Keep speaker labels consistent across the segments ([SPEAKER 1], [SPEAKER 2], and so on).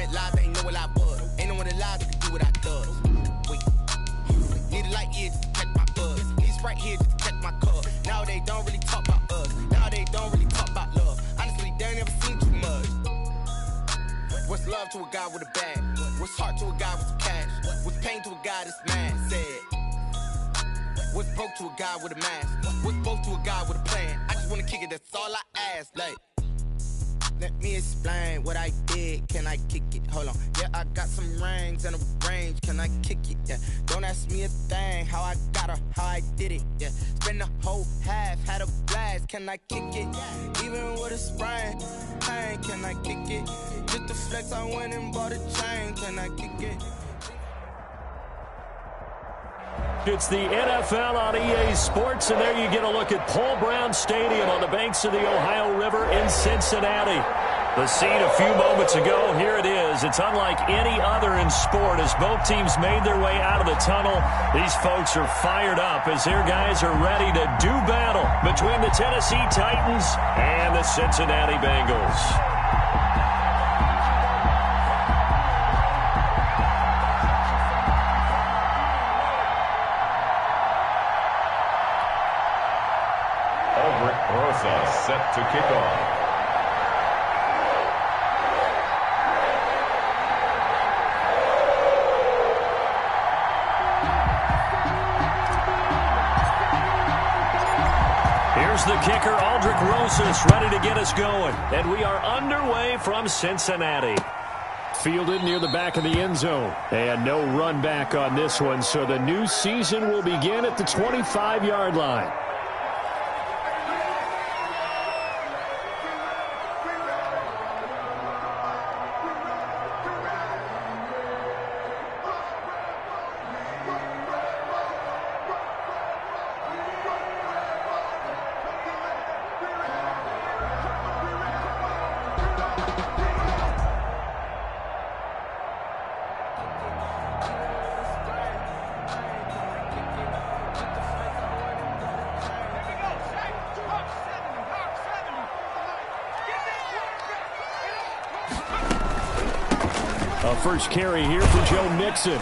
[SPEAKER 1] went live, they ain't know what I was. Ain't no one alive that can do what I does. Wait, need a light year just to catch my buzz. Need Sprite here just to catch my cup. Now they don't really talk about us. Now they don't really talk about love. Honestly, they ain't never seen too much. What's love to a guy with a bag? What's heart to a guy with some cash? What's pain to a guy that's mad? Said. What's broke to a guy with a mask? What's both to a guy with a plan? I just wanna kick it, that's all I ask. Like, let me explain what I did. Can I kick it? Hold on. Yeah, I got some rings and a range. Can I kick it? Yeah. Don't ask me a thing. How I got her, how I did it. Yeah. Spend the whole half, had a blast. Can I kick it? Even with a sprain. Pain, can I kick it? Just the flex, I went and bought a chain. Can I kick it?
[SPEAKER 2] It's the NFL on EA Sports, and there you get a look at Paul Brown Stadium on the banks of the Ohio River in Cincinnati. The scene a few moments ago, here it is. It's unlike any other in sport as both teams made their way out of the tunnel. These folks are fired up as their guys are ready to do battle between the Tennessee Titans and the Cincinnati Bengals.
[SPEAKER 3] Set to kick off.
[SPEAKER 2] Here's the kicker, Aldrick Rosas, ready to get us going. And we are underway from Cincinnati. Fielded near the back of the end zone. And no run back on this one, so the new season will begin at the 25-yard line. First carry here for Joe Mixon.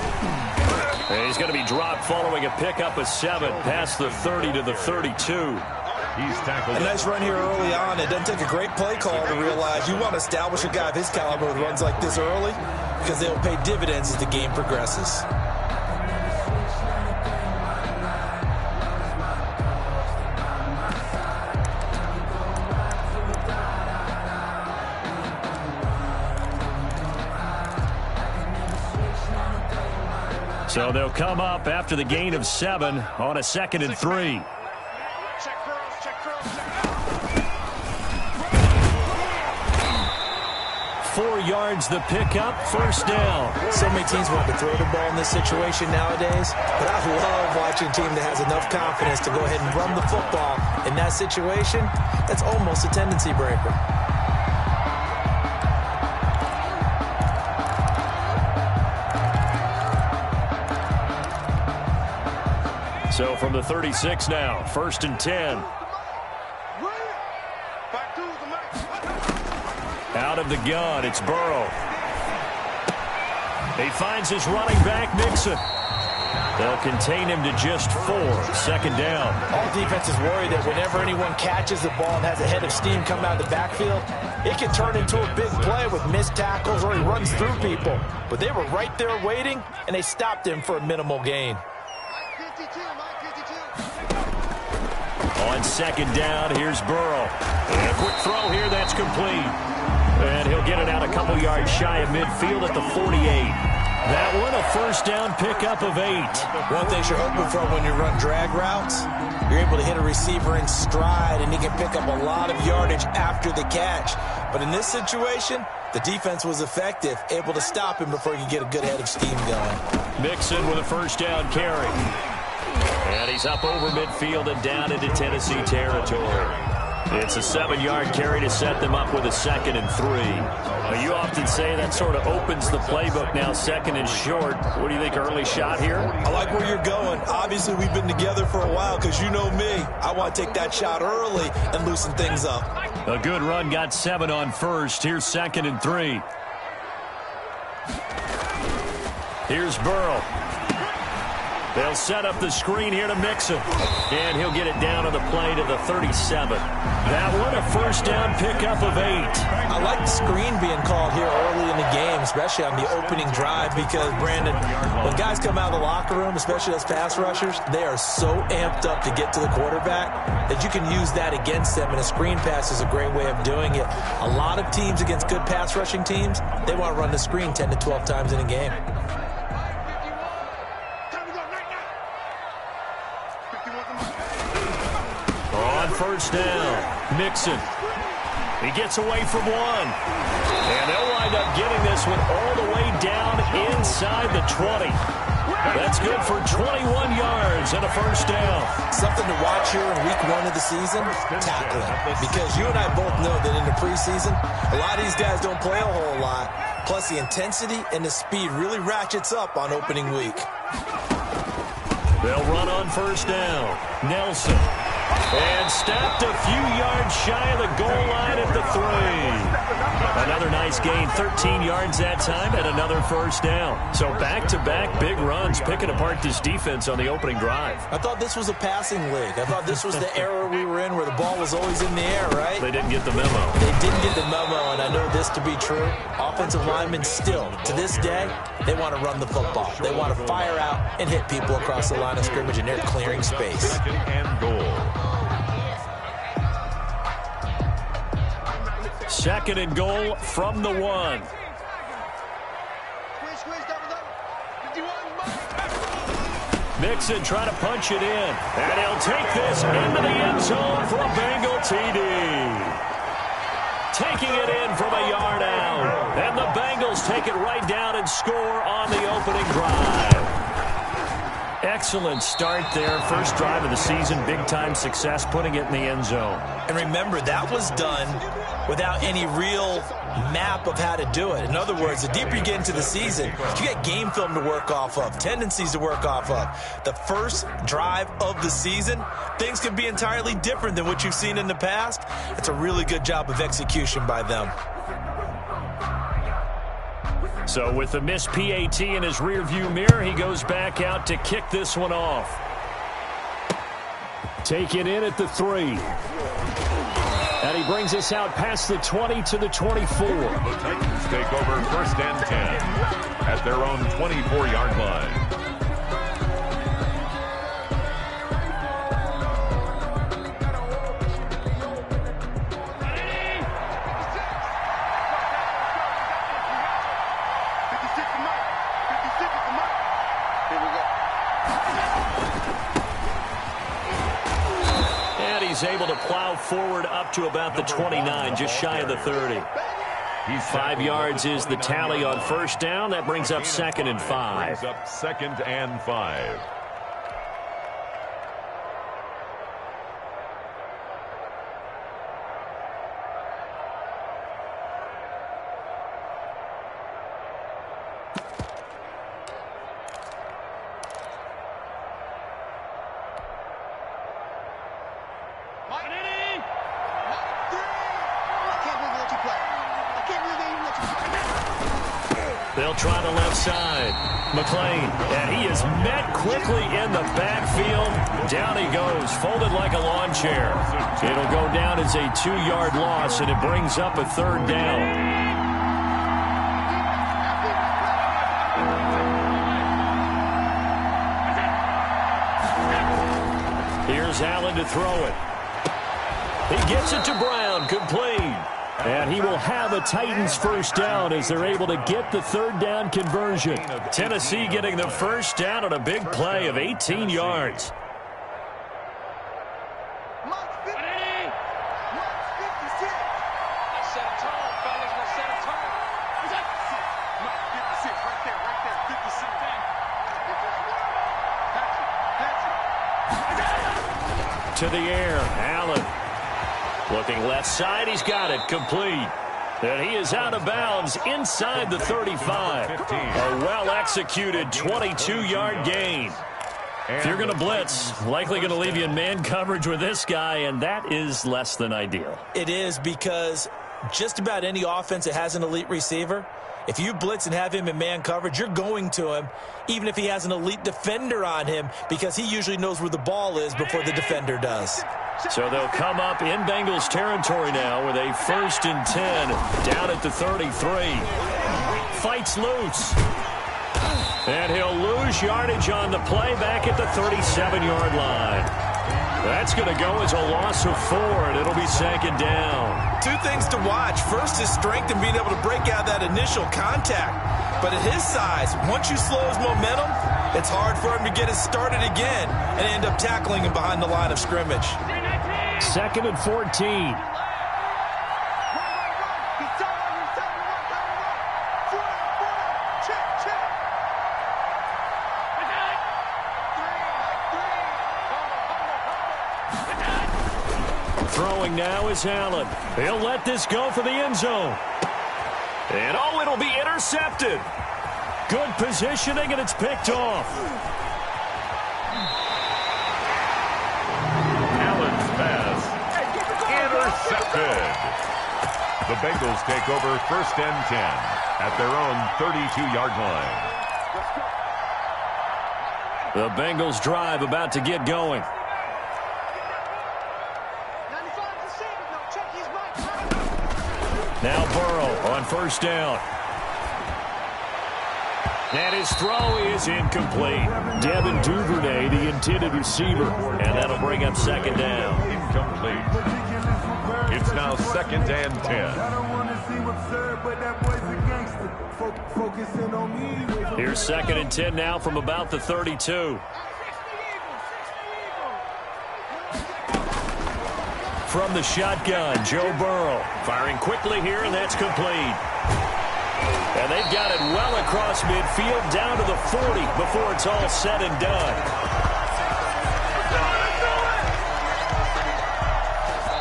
[SPEAKER 2] And he's going to be dropped following a pickup of 7 past the 30 to the 32.
[SPEAKER 3] He's tackled.
[SPEAKER 4] A nice run here early on. It doesn't take a great play call to realize you want to establish a guy of his caliber with runs like this early because they'll pay dividends as the game progresses.
[SPEAKER 2] So they'll come up after the gain of 7 on a 2nd and 3. 4 yards the pickup, first down.
[SPEAKER 4] So many teams want to throw the ball in this situation nowadays, but I love watching a team that has enough confidence to go ahead and run the football. In that situation, that's almost a tendency breaker.
[SPEAKER 2] So from the 36 now, 1st and 10. Out of the gun, it's Burrow. He finds his running back, Mixon. They'll contain him to just 4, 2nd down.
[SPEAKER 4] All defenses worry that whenever anyone catches the ball and has a head of steam come out of the backfield, it can turn into a big play with missed tackles or he runs through people. But they were right there waiting, and they stopped him for a minimal gain.
[SPEAKER 2] On 2nd down, here's Burrow. And a quick throw here, that's complete. And he'll get it out a couple yards shy of midfield at the 48. That one, a first down pickup of 8.
[SPEAKER 4] One thing you're hoping for when you run drag routes, you're able to hit a receiver in stride, and he can pick up a lot of yardage after the catch. But in this situation, the defense was effective, able to stop him before he could get a good head of steam going.
[SPEAKER 2] Mixon with a first down carry. And he's up over midfield and down into Tennessee territory. It's a 7-yard carry to set them up with a 2nd and 3. You often say that sort of opens the playbook now, 2nd and short. What do you think, early shot here?
[SPEAKER 4] I like where you're going. Obviously, we've been together for a while because you know me. I want to take that shot early and loosen things up.
[SPEAKER 2] A good run got 7 on 1st. Here's 2nd and 3. Here's Burrow. They'll set up the screen here to Mixon. And he'll get it down on the play to the 37. That one a first down pickup of 8.
[SPEAKER 4] I like the screen being called here early in the game, especially on the opening drive, because, Brandon, when guys come out of the locker room, especially as pass rushers, they are so amped up to get to the quarterback that you can use that against them, and a screen pass is a great way of doing it. A lot of teams against good pass rushing teams, they want to run the screen 10 to 12 times in a game.
[SPEAKER 2] On first down, Mixon. He gets away from one. And they'll wind up getting this one all the way down inside the 20. That's good for 21 yards and a first down.
[SPEAKER 4] Something to watch here in week 1 of the season, tackling. Because you and I both know that in the preseason, a lot of these guys don't play a whole lot. Plus, the intensity and the speed really ratchets up on opening week.
[SPEAKER 2] They'll run on first down. Nelson. And stopped a few yards shy of the goal line at the 3. Another nice gain, 13 yards that time, and another first down. So back-to-back big runs, picking apart this defense on the opening drive.
[SPEAKER 4] I thought this was a passing league. I thought this was the era we were in where the ball was always in the air, right?
[SPEAKER 2] They didn't get the memo.
[SPEAKER 4] They didn't get the memo, and I know this to be true. Offensive linemen still, to this day, they want to run the football. They want to fire out and hit people across the line of scrimmage, and they're clearing space.
[SPEAKER 3] Second and goal.
[SPEAKER 2] Second and goal from the 1. Mixon trying to punch it in. And he'll take this into the end zone for a Bengal TD. Taking it in from a yard out. And the Bengals take it right down and score on the opening drive. Excellent start there. First drive of the season. Big-time success putting it in the end zone.
[SPEAKER 4] And remember, that was done without any real map of how to do it. In other words, the deeper you get into the season, you get game film to work off of, tendencies to work off of. The first drive of the season, things can be entirely different than what you've seen in the past. It's a really good job of execution by them.
[SPEAKER 2] So with the missed PAT in his rearview mirror, he goes back out to kick this one off. Take it in at the 3. And he brings us out past the 20 to the 24.
[SPEAKER 3] The Titans take over first and 10 at their own 24-yard line.
[SPEAKER 2] He's able to plow forward up to about the 29, just shy of the 30. 5 yards is the tally on first down. That brings up second and 5.
[SPEAKER 3] Brings up second and 5.
[SPEAKER 2] They'll try the left side. McLean, and he is met quickly in the backfield. Down he goes, folded like a lawn chair. It'll go down as a 2-yard loss, and it brings up a third down. Here's Allen to throw it. He gets it to Brown, complete. And he will have a Titans first down as they're able to get the third down conversion. Tennessee getting the first down on a big play of 18 yards. To the air, Allen. Looking left side, he's got it, complete. And he is out of bounds inside the 35. A well-executed 22-yard gain. If you're going to blitz, likely going to leave you in man coverage with this guy, and that is less than ideal.
[SPEAKER 4] It is, because just about any offense that has an elite receiver, If you blitz and have him in man coverage, you're going to him, even if he has an elite defender on him, because he usually knows where the ball is before the defender does.
[SPEAKER 2] So they'll come up in Bengals territory now with a 1st and 10 down at the 33. Fights loose. And he'll lose yardage on the play back at the 37-yard line. That's going to go as a loss of 4, and it'll be 2nd down.
[SPEAKER 4] 2 things to watch. First, his strength and being able to break out that initial contact. But at his size, once you slow his momentum, it's hard for him to get it started again and end up tackling him behind the line of scrimmage.
[SPEAKER 2] 2nd and 14. Throwing now is Allen. He'll let this go for the end zone. And oh, it'll be intercepted. Good positioning, and it's picked off.
[SPEAKER 3] Allen's pass intercepted. The Bengals take over 1st and 10 at their own 32-yard line.
[SPEAKER 2] The Bengals drive about to get going. Now Burrow on 1st down. And his throw is incomplete. Devin Duvernay, the intended receiver. And that'll bring up 2nd down.
[SPEAKER 3] Incomplete. It's now 2nd and 10.
[SPEAKER 2] Here's 2nd and 10 now from about the 32. From the shotgun, Joe Burrow firing quickly here, and that's complete. And they've got it well across midfield down to the 40 before it's all said and done.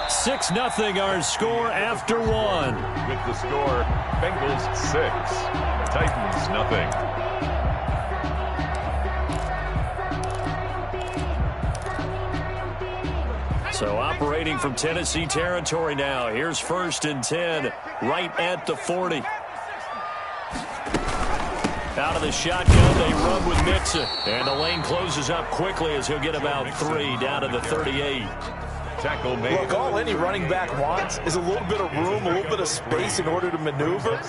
[SPEAKER 2] 6-0 our score after 1.
[SPEAKER 3] With the score, Bengals 6, Titans nothing.
[SPEAKER 2] So operating from Tennessee territory now. Here's 1st and 10 right at the 40. Out of the shotgun, they run with Mixon. And the lane closes up quickly as he'll get about 3 down to the 38.
[SPEAKER 3] Tackle made.
[SPEAKER 4] Look, all any running back wants is a little bit of room, a little bit of space in order to maneuver.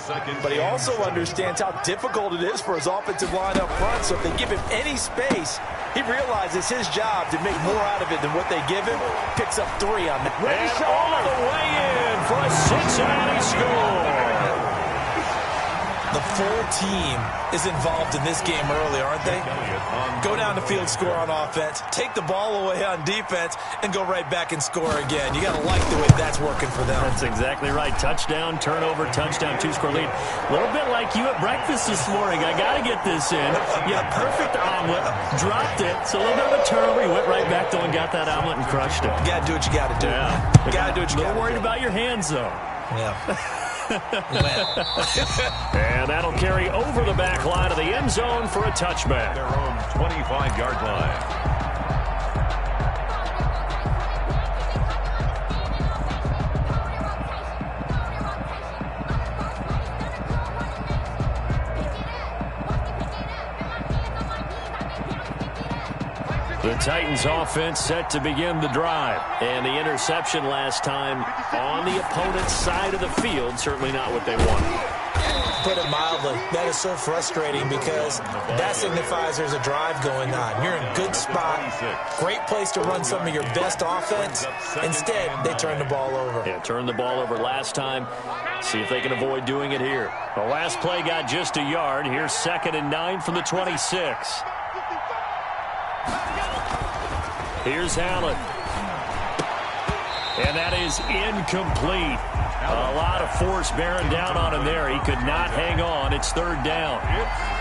[SPEAKER 4] But he also understands how difficult it is for his offensive line up front. So if they give him any space, he realizes his job to make more out of it than what they give him. Picks up 3 on that.
[SPEAKER 2] And all the way in for a Cincinnati score.
[SPEAKER 4] The full team is involved in this game early, aren't they? Go down the field, score on offense, take the ball away on defense, and go right back and score again. You got to like the way that's working for them.
[SPEAKER 2] That's exactly right. Touchdown, turnover, touchdown, 2-score lead. A little bit like you at breakfast this morning. I got to get this in. Yeah, perfect omelet. Dropped it. It's a little bit of a turnover. You went right back, though, and got that omelet and crushed it.
[SPEAKER 4] You got to do what you got to do.
[SPEAKER 2] Yeah.
[SPEAKER 4] You got to do what you got to do.
[SPEAKER 2] A little worried about your hands, though.
[SPEAKER 4] Yeah.
[SPEAKER 2] And that'll carry over the back line of the end zone for a touchback.
[SPEAKER 3] Their own 25-yard line.
[SPEAKER 2] The Titans offense set to begin the drive. And the interception last time on the opponent's side of the field, certainly not what they wanted.
[SPEAKER 4] Put it mildly, that is so frustrating because that signifies there's a drive going on. You're in a good spot, great place to run some of your best offense. Instead, they turn the ball over.
[SPEAKER 2] Yeah, turned the ball over last time. See if they can avoid doing it here. The last play got just a yard. Here's 2nd and 9 from the 26. Here's Allen. And that is incomplete. A lot of force bearing down on him there. He could not hang on. It's 3rd down.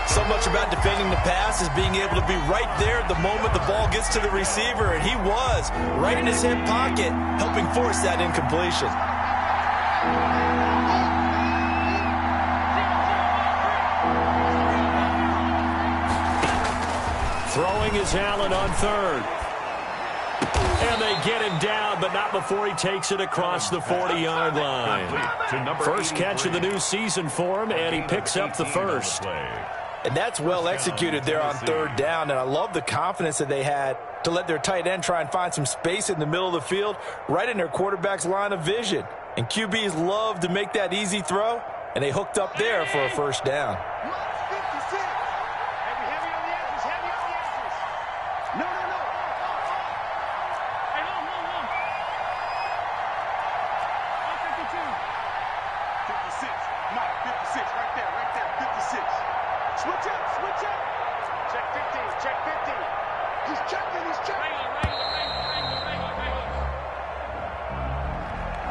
[SPEAKER 4] So much about defending the pass is being able to be right there the moment the ball gets to the receiver. And he was right in his hip pocket, helping force that incompletion.
[SPEAKER 2] Throwing is Allen on 3rd. And they get him down, but not before he takes it across the 40-yard line. First catch of the new season for him, and he picks up the first.
[SPEAKER 4] And that's well executed there on third down, and I love the confidence that they had to let their tight end try and find some space in the middle of the field, right in their quarterback's line of vision. And QBs love to make that easy throw, and they hooked up there for a first down.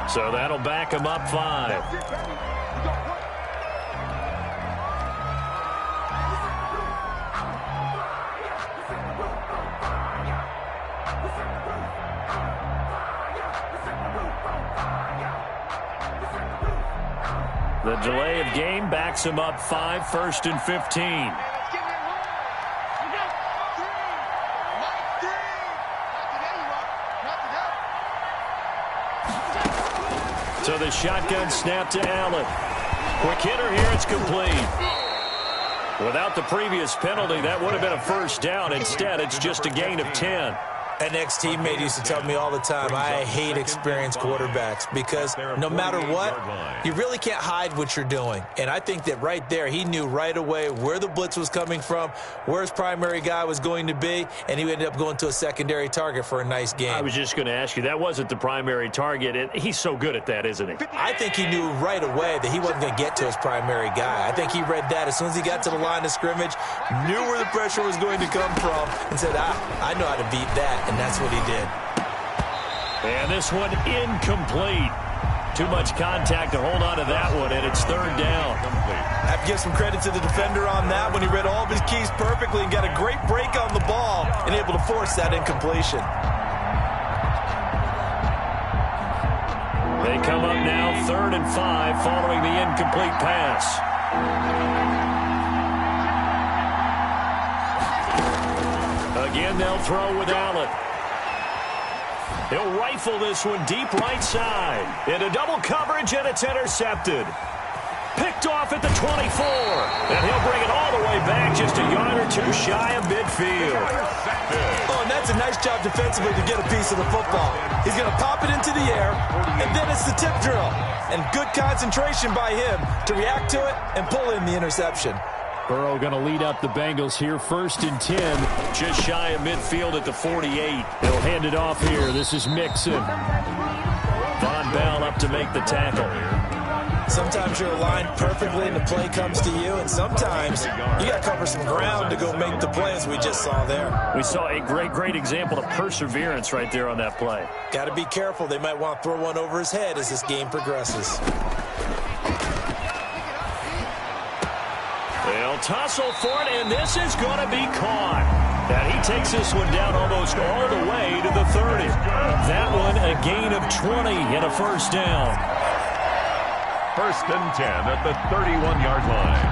[SPEAKER 2] So that'll back him up 5. The delay of game backs him up 5, 1st and 15. So the shotgun snap to Allen. Quick hitter here, it's complete. Without the previous penalty, that would have been a first down. Instead, it's just a gain of 10.
[SPEAKER 4] An ex-teammate used to tell me all the time, I hate experienced quarterbacks because no matter what, you really can't hide what you're doing. And I think that right there, he knew right away where the blitz was coming from, where his primary guy was going to be, and he ended up going to a secondary target for a nice game.
[SPEAKER 2] I was just going to ask you, that wasn't the primary target. He's so good at that, isn't he?
[SPEAKER 4] I think he knew right away that he wasn't going to get to his primary guy. I think he read that as soon as he got to the line of scrimmage, knew where the pressure was going to come from, and said, I know how to beat that. And that's what he did.
[SPEAKER 2] And this one incomplete. Too much contact to hold on to that one, and it's third down.
[SPEAKER 4] I have to give some credit to the defender on that when he read all of his keys perfectly and got a great break on the ball and able to force that incompletion.
[SPEAKER 2] They come up now 3rd and 5 following the incomplete pass. Again, they'll throw with Allen. He'll rifle this one deep right side. Into double coverage, and it's intercepted. Picked off at the 24. And he'll bring it all the way back just a yard or two shy of midfield.
[SPEAKER 4] Oh, and that's a nice job defensively to get a piece of the football. He's going to pop it into the air, and then it's the tip drill. And good concentration by him to react to it and pull in the interception.
[SPEAKER 2] Burrow going to lead up the Bengals here, 1st and 10, just shy of midfield at the 48. They'll hand it off here. This is Mixon. Von Bell up to make the tackle.
[SPEAKER 4] Sometimes you're aligned perfectly and the play comes to you, and sometimes you got to cover some ground to go make the play, as we just saw there.
[SPEAKER 2] We saw a great example of perseverance right there on that play.
[SPEAKER 4] Got to be careful. They might want to throw one over his head as this game progresses.
[SPEAKER 2] They'll tussle for it, and this is going to be caught. And he takes this one down almost all the way to the 30. That one a gain of 20 and a first down.
[SPEAKER 3] 1st and 10 at the 31-yard line.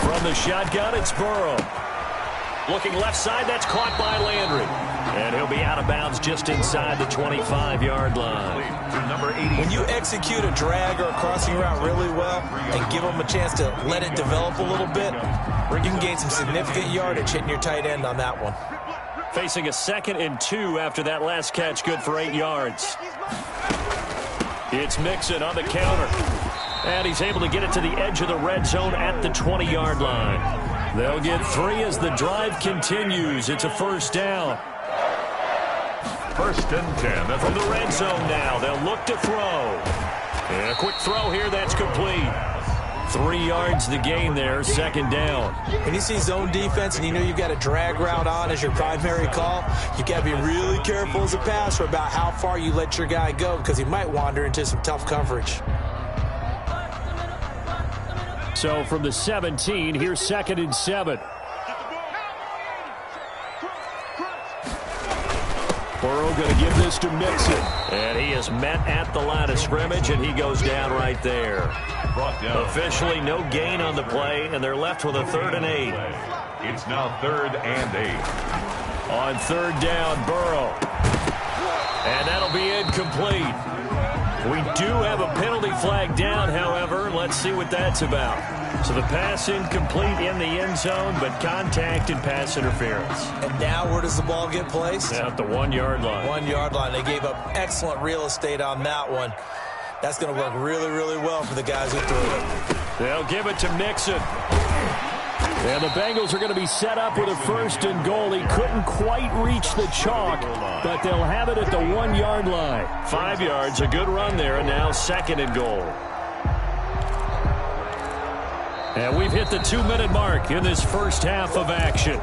[SPEAKER 2] From the shotgun, it's Burrow. Looking left side, that's caught by Landry. And he'll be out of bounds just inside the 25-yard line.
[SPEAKER 4] When you execute a drag or a crossing route really well and give them a chance to let it develop a little bit, you can gain some significant yardage hitting your tight end on that one.
[SPEAKER 2] Facing a 2nd and 2 after that last catch, good for 8 yards. It's Mixon on the counter. And he's able to get it to the edge of the red zone at the 20-yard line. They'll get 3 as the drive continues. It's a first down.
[SPEAKER 3] 1st and 10.
[SPEAKER 2] From the red zone now, they'll look to throw. And a quick throw here, that's complete. 3 yards the gain there, 2nd down.
[SPEAKER 4] When you see zone defense and you know you've got a drag route on as your primary call, you've got to be really careful as a passer about how far you let your guy go because he might wander into some tough coverage.
[SPEAKER 2] So from the 17, here's 2nd and 7. Burrow going to give this to Mixon. And he is met at the line of scrimmage, and he goes down right there.
[SPEAKER 3] brought down.
[SPEAKER 2] Officially no gain on the play, and they're left with a 3rd and 8.
[SPEAKER 3] It's now 3rd and 8.
[SPEAKER 2] On 3rd down, Burrow. And that'll be incomplete. We do have a penalty flag down, however. Let's see what that's about. So the pass incomplete in the end zone, but contact and pass interference.
[SPEAKER 4] And now where does the ball get placed?
[SPEAKER 2] At the 1-yard line.
[SPEAKER 4] 1-yard line. They gave up excellent real estate on that one. That's going to work really, really well for the guys who threw it.
[SPEAKER 2] They'll give it to Mixon. And the Bengals are going to be set up with a 1st and goal. He couldn't quite reach the chalk, but they'll have it at the 1-yard line. 5 yards, a good run there, and now 2nd and goal. And we've hit the 2-minute mark in this first half of action.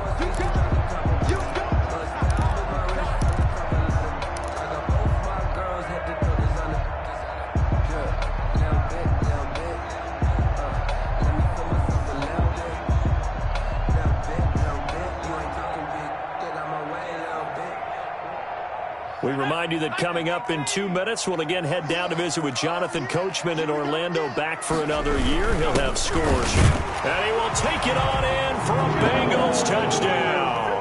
[SPEAKER 2] We remind you that coming up in 2 minutes, we'll again head down to visit with Jonathan Coachman in Orlando, back for another year. He'll have scores. And he will take it on in for a Bengals touchdown.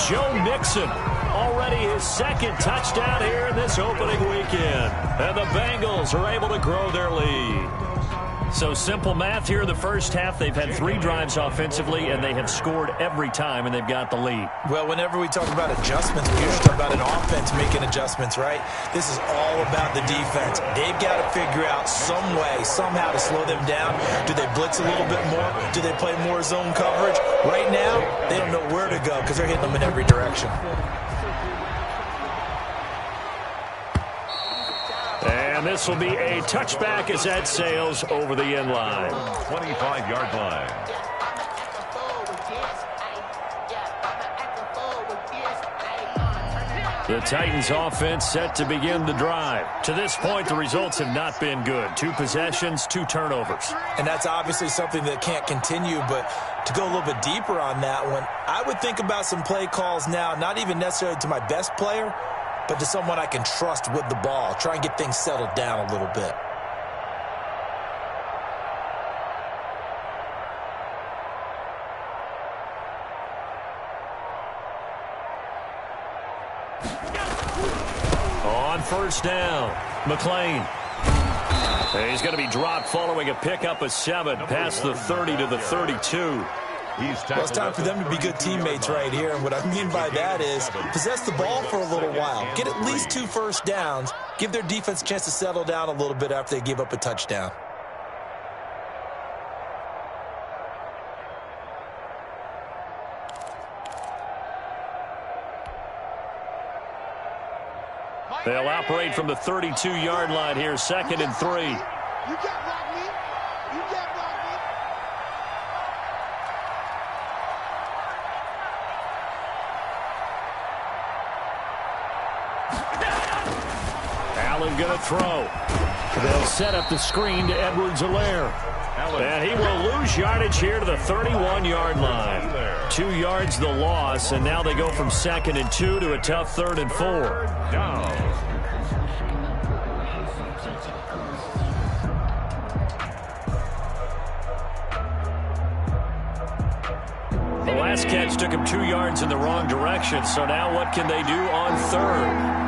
[SPEAKER 2] Joe Mixon, already his 2nd touchdown here in this opening weekend. And the Bengals are able to grow their lead. So simple math here in the first half. They've had 3 drives offensively, and they have scored every time, and they've got the lead.
[SPEAKER 4] Well, whenever we talk about adjustments, we usually talk about an offense making adjustments, right? This is all about the defense. They've got to figure out some way, somehow to slow them down. Do they blitz a little bit more? Do they play more zone coverage? Right now, they don't know where to go because they're hitting them in every direction.
[SPEAKER 2] And this will be a touchback as that sails over the end line.
[SPEAKER 3] 25-yard line.
[SPEAKER 2] The Titans offense set to begin the drive. To this point, the results have not been good. 2 possessions, 2 turnovers.
[SPEAKER 4] And that's obviously something that can't continue, but to go a little bit deeper on that one, I would think about some play calls now, not even necessarily to my best player, but to someone I can trust with the ball. Try and get things settled down a little bit.
[SPEAKER 2] On 1st down, McLean. He's going to be dropped following a pickup of 7 past the 30 to the 32.
[SPEAKER 4] Well, it's time for them to be good teammates right here. And what I mean by that is possess the ball for a little while. Get at least 2 first downs. Give their defense a chance to settle down a little bit after they give up a touchdown.
[SPEAKER 2] They'll operate from the 32-yard line here, 2nd and 3.
[SPEAKER 1] You can't block me. You can't block me.
[SPEAKER 2] Allen going to throw. They'll set up the screen to Edwards-Helaire. And he will lose yardage here to the 31-yard line. 2 yards the loss, and now they go from 2nd and 2 to a tough 3rd and 4. The last catch took him 2 yards in the wrong direction, so now what can they do on 3rd?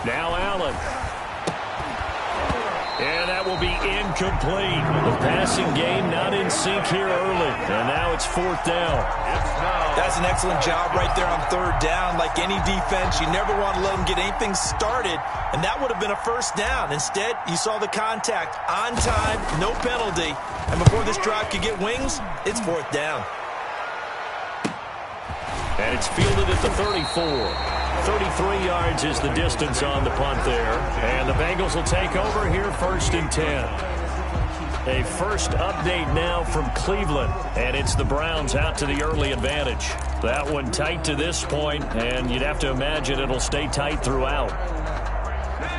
[SPEAKER 2] Now Allen. And that will be incomplete. The passing game not in sync here early. And now it's 4th down.
[SPEAKER 4] That's an excellent job right there on 3rd down. Like any defense, you never want to let them get anything started. And that would have been a 1st down. Instead, you saw the contact on time, no penalty. And before this drive could get wings, it's 4th down.
[SPEAKER 2] And it's fielded at the 34. 33 yards is the distance on the punt there. And the Bengals will take over here, 1st and 10. A first update now from Cleveland. And it's the Browns out to the early advantage. That one tight to this point, and you'd have to imagine it'll stay tight throughout.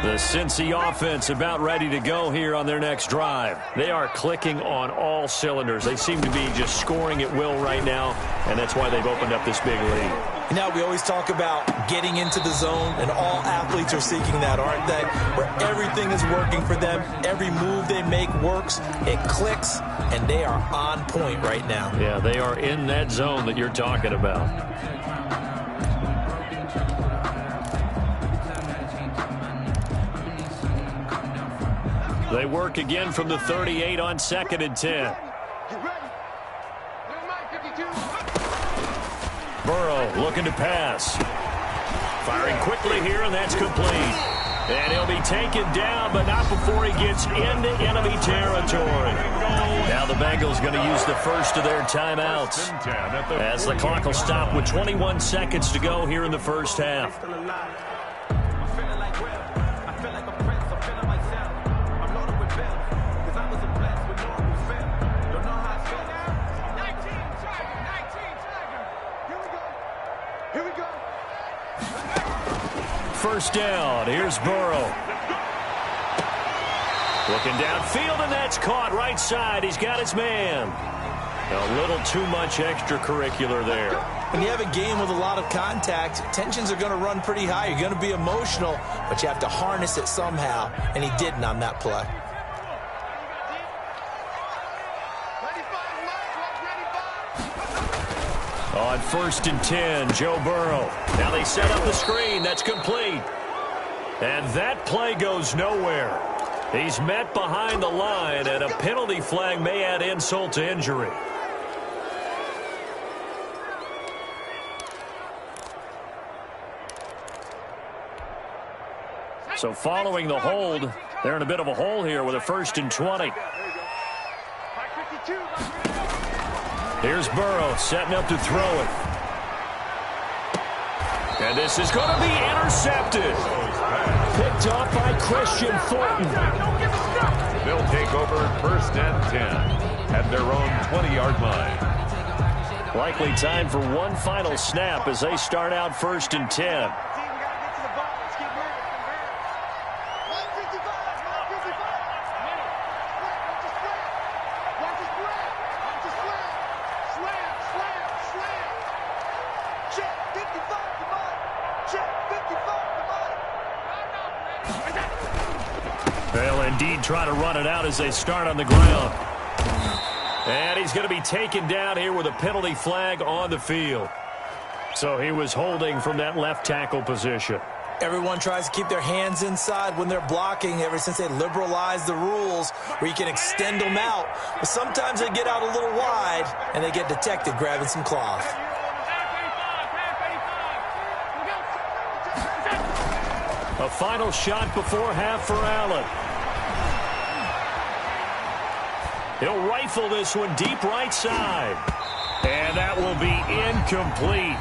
[SPEAKER 2] The Cincy offense about ready to go here on their next drive. They are clicking on all cylinders. They seem to be just scoring at will right now, and that's why they've opened up this big lead.
[SPEAKER 4] Now, we always talk about getting into the zone, and all athletes are seeking that, aren't they? Where everything is working for them, every move they make works, it clicks, and they are on point right now.
[SPEAKER 2] Yeah, they are in that zone that you're talking about. They work again from the 38 on 2nd and 10. Burrow looking to pass. Firing quickly here, and that's complete. And he'll be taken down, but not before he gets into enemy territory. Now the Bengals going to use the first of their timeouts, as the clock will stop with 21 seconds to go here in the first half. First down. Here's Burrow. Looking downfield, and that's caught right side. He's got his man. A little too much extracurricular there.
[SPEAKER 4] When you have a game with a lot of contact, tensions are going to run pretty high. You're going to be emotional, but you have to harness it somehow, and he didn't on that play.
[SPEAKER 2] On 1st and 10, Joe Burrow. Now they set up the screen. That's complete. And that play goes nowhere. He's met behind the line, and a penalty flag may add insult to injury. So following the hold, they're in a bit of a hole here with a 1st and 20. Here's Burrow setting up to throw it. And this is going to be intercepted. Picked up by Christian Thornton.
[SPEAKER 3] They'll take over 1st and 10 at their own 20-yard line.
[SPEAKER 2] Likely time for one final snap as they start out 1st and 10. They'll indeed try to run it out as they start on the ground. And he's going to be taken down here with a penalty flag on the field. So he was holding from that left tackle position.
[SPEAKER 4] Everyone tries to keep their hands inside when they're blocking ever since they liberalized the rules where you can extend them out. But sometimes they get out a little wide and they get detected grabbing some cloth.
[SPEAKER 2] A final shot before half for Allen. He'll rifle this one deep right side. And that will be incomplete.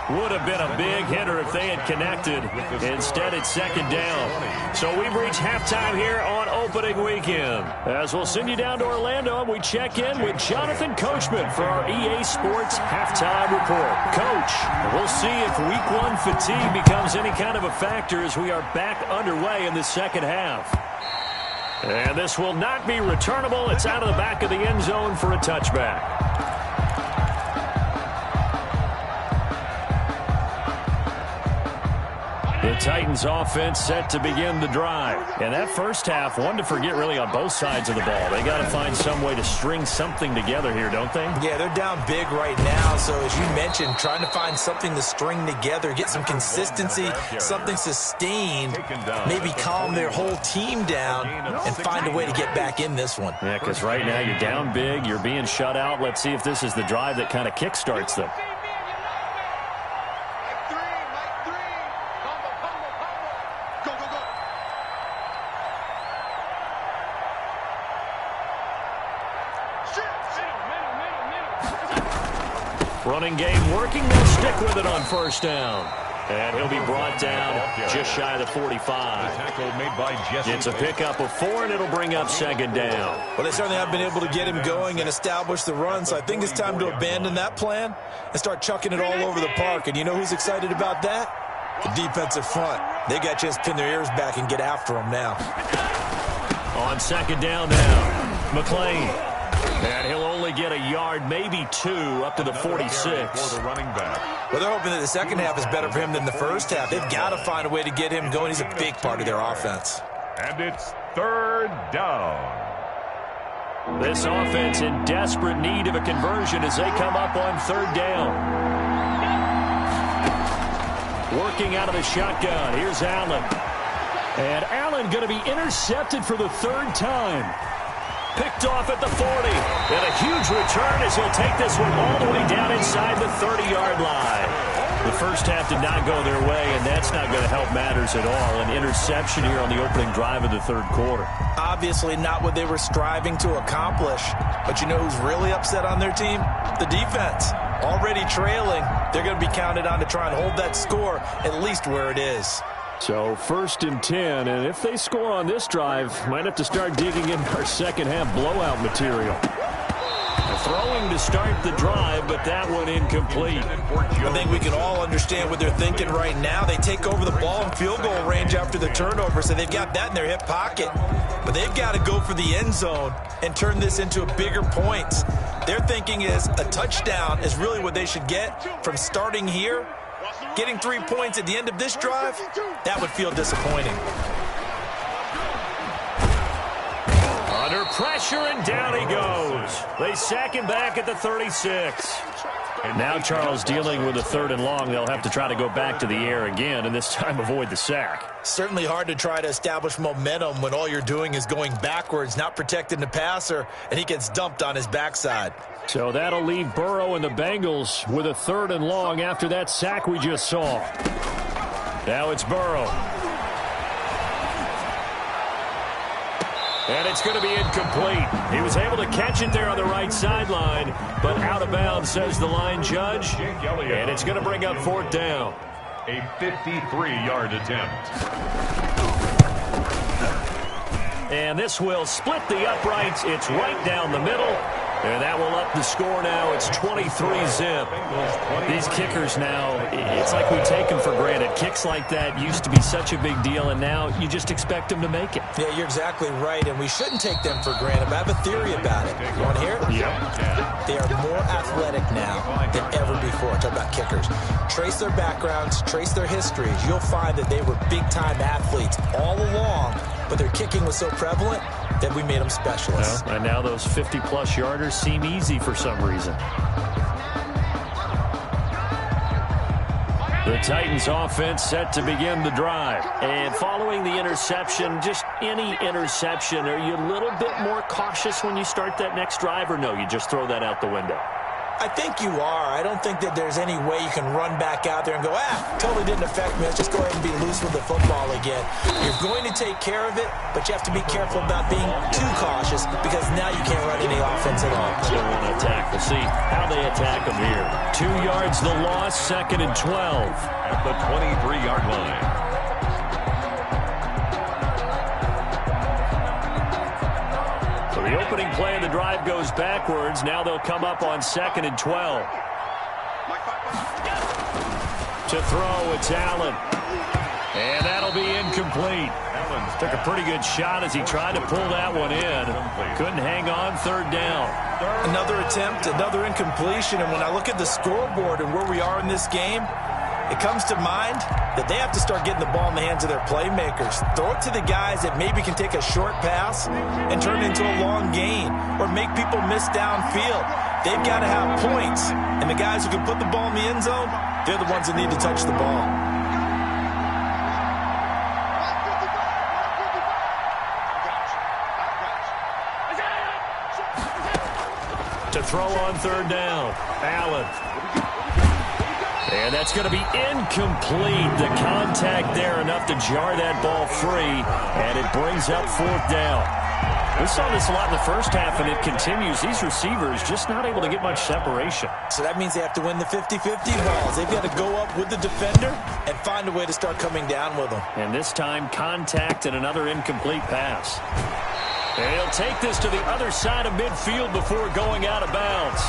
[SPEAKER 2] Would have been a big hitter if they had connected. Instead, it's 2nd down. So we've reached halftime here on opening weekend. As we'll send you down to Orlando, and we check in with Jonathan Coachman for our EA Sports Halftime Report. Coach, we'll see if Week 1 fatigue becomes any kind of a factor as we are back underway in the second half. And this will not be returnable. It's out of the back of the end zone for a touchback. The Titans offense set to begin the drive. And that first half, one to forget really on both sides of the ball. They got to find some way to string something together here, don't they?
[SPEAKER 4] Yeah, they're down big right now. So as you mentioned, trying to find something to string together, get some consistency, something sustained, maybe calm their whole team down and find a way to get back in this one.
[SPEAKER 2] Yeah, because right now you're down big, you're being shut out. Let's see if this is the drive that kind of kickstarts them. Running game working. They'll stick with it on 1st down. And he'll be brought down just shy of the 45.
[SPEAKER 3] Tackle made by Jesse.
[SPEAKER 2] It's a pickup of 4, and it'll bring up 2nd down.
[SPEAKER 4] Well, they certainly have been able to get him going and establish the run, so I think it's time to abandon that plan and start chucking it all over the park. And you know who's excited about that? The defensive front, they got a chance to pin their ears back and get after them now.
[SPEAKER 2] On second down now, McLean. And he'll only get a yard, maybe 2, up to the 46.
[SPEAKER 3] For the running back.
[SPEAKER 4] Well, they're hoping that the second half is better for him than the first half. They've got to find a way to get him going. He's a big part of their offense.
[SPEAKER 3] And it's third down.
[SPEAKER 2] This offense in desperate need of a conversion as they come up on third down. Working out of the shotgun. Here's Allen. And Allen going to be intercepted for the third time. Picked off at the 40. And a huge return as he'll take this one all the way down inside the 30-yard line. The first half did not go their way, and that's not going to help matters at all. An interception here on the opening drive of the third quarter.
[SPEAKER 4] Obviously not what they were striving to accomplish. But you know who's really upset on their team? The defense. Already trailing. They're going to be counted on to try and hold that score at least where it is.
[SPEAKER 2] So 1st and 10, and if they score on this drive, might have to start digging in our second half blowout material. Throwing to start the drive, but that one incomplete.
[SPEAKER 4] I think we can all understand what they're thinking right now. They take over the ball in field goal range after the turnover, so they've got that in their hip pocket. But they've got to go for the end zone and turn this into a bigger points. Their thinking is a touchdown is really what they should get from starting here. Getting 3 points at the end of this drive, that would feel disappointing.
[SPEAKER 2] Under pressure, and down he goes. They sack him back at the 36. And now Charles dealing with a 3rd and long. They'll have to try to go back to the air again, and this time avoid the sack.
[SPEAKER 4] Certainly hard to try to establish momentum when all you're doing is going backwards, not protecting the passer, and he gets dumped on his backside.
[SPEAKER 2] So that'll leave Burrow and the Bengals with a 3rd and long after that sack we just saw. Now it's Burrow. And it's going to be incomplete. He was able to catch it there on the right sideline, but out of bounds, says the line judge. And it's going to bring up 4th down.
[SPEAKER 3] A 53-yard attempt.
[SPEAKER 2] And this will split the uprights. It's right down the middle. And that will up the score now. It's 23-zip. These kickers now, it's like we take them for granted. Kicks like that used to be such a big deal, and now you just expect them to make it.
[SPEAKER 4] Yeah, you're exactly right, and we shouldn't take them for granted. But I have a theory about it. You want to hear it?
[SPEAKER 2] Yep.
[SPEAKER 4] They are more athletic now than ever before. Talk about kickers. Trace their backgrounds, trace their histories. You'll find that they were big-time athletes all along, but their kicking was so prevalent that we made them specialists.
[SPEAKER 2] Well, and now those 50-plus yarders seem easy for some reason. The Titans offense set to begin the drive. And following the interception, just any interception, are you a little bit more cautious when you start that next drive, or no, you just throw that out the window?
[SPEAKER 4] I think you are. I don't think that there's any way you can run back out there and go, totally didn't affect me. Let's just go ahead and be loose with the football again. You're going to take care of it, but you have to be careful about being too cautious because now you can't run any offense at all.
[SPEAKER 2] Still want to attack. We'll see how they attack them here. 2 yards the loss, 2nd and 12.
[SPEAKER 3] At the 23-yard line.
[SPEAKER 2] The opening play of the drive goes backwards. Now they'll come up on 2nd and 12. To throw, it's Allen. And that'll be incomplete. Took a pretty good shot as he tried to pull that one in. Couldn't hang on, 3rd down.
[SPEAKER 4] Another attempt, another incompletion. And when I look at the scoreboard and where we are in this game, it comes to mind that they have to start getting the ball in the hands of their playmakers. Throw it to the guys that maybe can take a short pass and turn it into a long gain or make people miss downfield. They've got to have points. And the guys who can put the ball in the end zone, they're the ones that need to touch the ball.
[SPEAKER 2] To throw on 3rd down, Allen. And that's going to be incomplete. The contact there enough to jar that ball free, and it brings up 4th down. We saw this a lot in the first half, and it continues. These receivers just not able to get much separation.
[SPEAKER 4] So that means they have to win the 50-50 balls. They've got to go up with the defender and find a way to start coming down with them.
[SPEAKER 2] And this time, contact and another incomplete pass. And he'll take this to the other side of midfield before going out of bounds.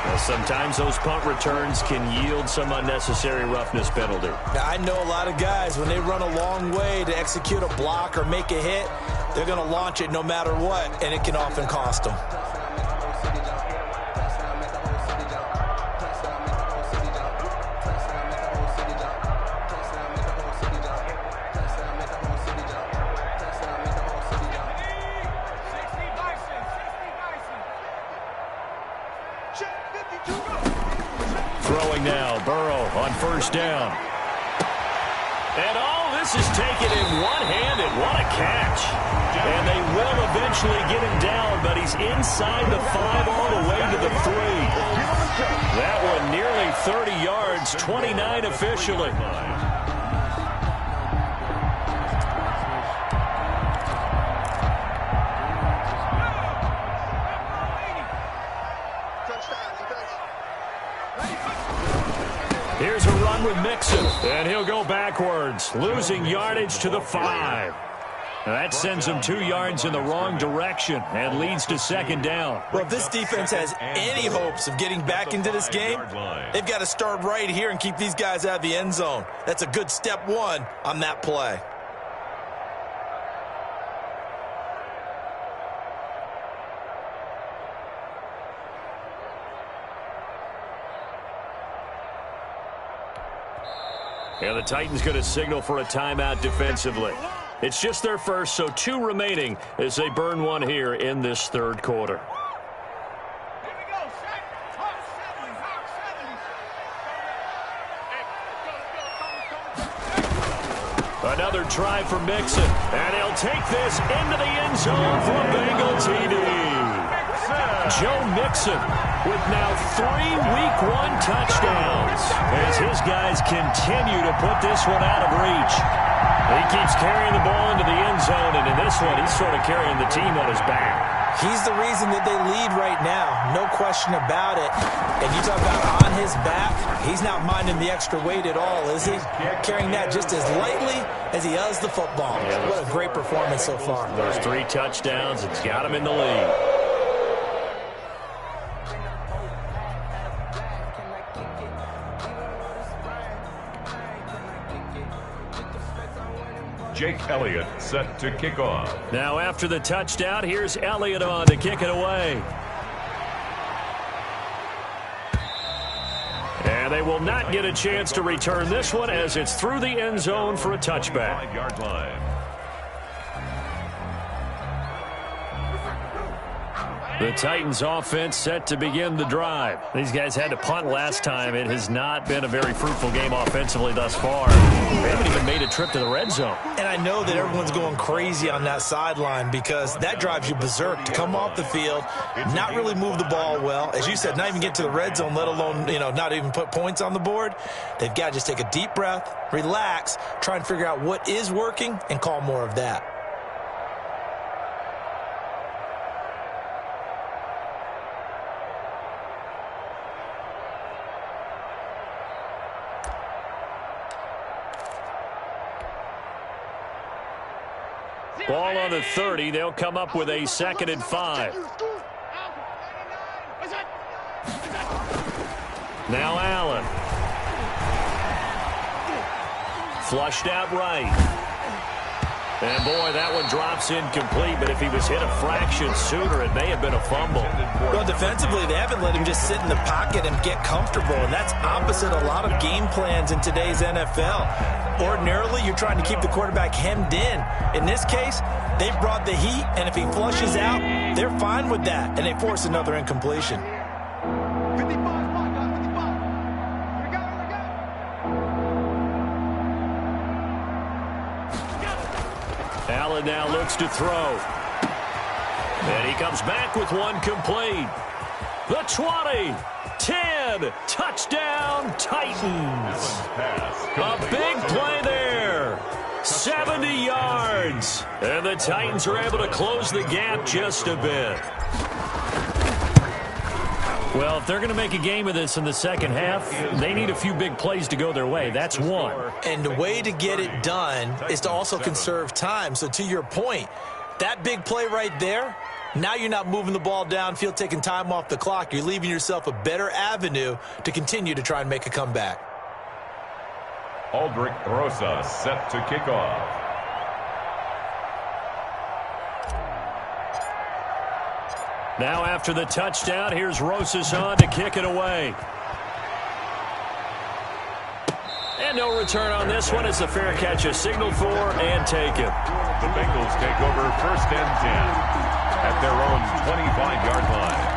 [SPEAKER 2] Well, sometimes those punt returns can yield some unnecessary roughness penalty.
[SPEAKER 4] Now, I know a lot of guys, when they run a long way to execute a block or make a hit, they're going to launch it no matter what, and it can often cost them.
[SPEAKER 2] Throwing now, Burrow on first down. And this is taken in one-handed. What a catch. And they will eventually get him down, but he's inside the 5 all the way to the 3. That one nearly 30 yards, 29 officially. Here's a run with Mixon, and he'll go backwards, losing yardage to the 5. That sends him 2 yards in the wrong direction and leads to second down.
[SPEAKER 4] Well, if this defense has any hopes of getting back into this game, they've got to start right here and keep these guys out of the end zone. That's a good step one on that play.
[SPEAKER 2] And the Titans going to signal for a timeout defensively. It's just their first, so 2 remaining as they burn one here in this third quarter. Another try for Mixon, and he'll take this into the end zone for a Bengal TD. Joe Mixon with now 3 Week 1 touchdowns as his guys continue to put this one out of reach. He keeps carrying the ball into the end zone, and in this one, he's sort of carrying the team on his back.
[SPEAKER 4] He's the reason that they lead right now, no question about it. And you talk about on his back, he's not minding the extra weight at all, is he? Carrying that just as lightly as he does the football. What a great performance so far.
[SPEAKER 2] Those 3 touchdowns, it's got him in the lead.
[SPEAKER 3] Jake Elliott set to kick off.
[SPEAKER 2] Now after the touchdown, here's Elliott on to kick it away. And they will not get a chance to return this one as it's through the end zone for a touchback.
[SPEAKER 3] 5-yard line.
[SPEAKER 2] The Titans offense set to begin the drive. These guys had to punt last time. It has not been a very fruitful game offensively thus far. They haven't even made a trip to the red zone.
[SPEAKER 4] And I know that everyone's going crazy on that sideline because that drives you berserk to come off the field, not really move the ball well. As you said, not even get to the red zone, let alone, not even put points on the board. They've got to just take a deep breath, relax, try and figure out what is working and call more of that.
[SPEAKER 2] Ball on the 30. They'll come up with a 2nd and 5. Now Allen. Flushed out right. And, boy, that one drops incomplete, but if he was hit a fraction sooner, it may have been a fumble.
[SPEAKER 4] Well, defensively, they haven't let him just sit in the pocket and get comfortable, and that's opposite a lot of game plans in today's NFL. Ordinarily, you're trying to keep the quarterback hemmed in. In this case, they've brought the heat, and if he flushes out, they're fine with that, and they force another incompletion.
[SPEAKER 2] Allen now looks to throw. And he comes back with one complete. The 20, 10, touchdown Titans. A big play there. 70 yards. And the Titans are able to close the gap just a bit. Well, if they're going to make a game of this in the second half, they need a few big plays to go their way. That's one.
[SPEAKER 4] And the way to get it done is to also conserve time. So to your point, that big play right there, Now you're not moving the ball downfield, taking time off the clock. You're leaving yourself a better avenue to continue to try and make a comeback.
[SPEAKER 3] Aldrich Rosa set to kick off.
[SPEAKER 2] Now after the touchdown, here's Rosas on to kick it away. And no return on this one. It's a fair catch, a signal for, and take it.
[SPEAKER 3] The Bengals take over 1st and 10 at their own 25-yard line.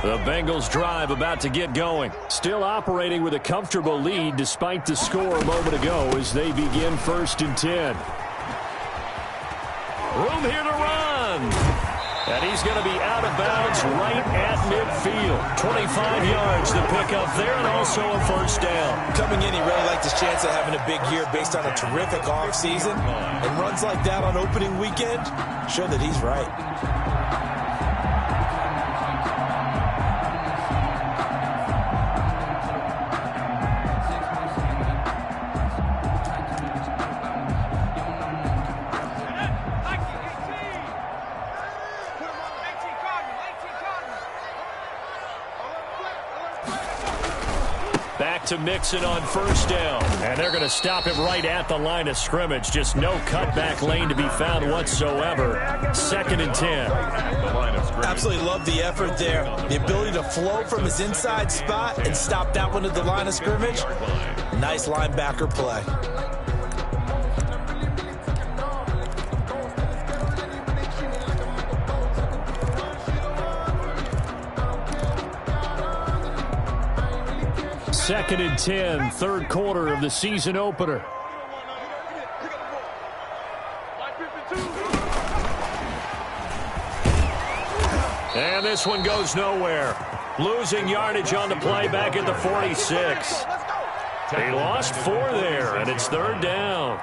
[SPEAKER 2] The Bengals drive about to get going. Still operating with a comfortable lead despite the score a moment ago as they begin 1st and 10. Room here to run. And he's going to be out of bounds right at midfield. 25 yards to pick up there and also a 1st down.
[SPEAKER 4] Coming in, he really liked his chance of having a big year based on a terrific offseason. And runs like that on opening weekend show that he's right.
[SPEAKER 2] Back to Mixon on 1st down. And they're going to stop him right at the line of scrimmage. Just no cutback lane to be found whatsoever. 2nd and 10.
[SPEAKER 4] Absolutely love the effort there. The ability to flow from his inside spot and stop that one at the line of scrimmage. Nice linebacker play.
[SPEAKER 2] Second and 10, 3rd quarter of the season opener. And this one goes nowhere. Losing yardage on the play back at the 46. They lost 4 there, and it's 3rd down.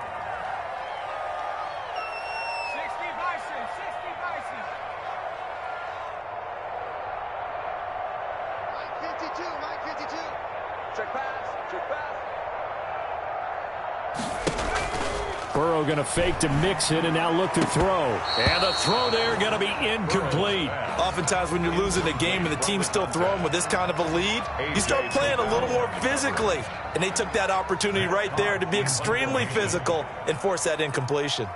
[SPEAKER 2] Burrow going to fake to Mixon and now look to throw. And the throw there going to be incomplete.
[SPEAKER 4] Oftentimes when you're losing a game and the team's still throwing with this kind of a lead, you start playing a little more physically. And they took that opportunity right there to be extremely physical and force that incompletion.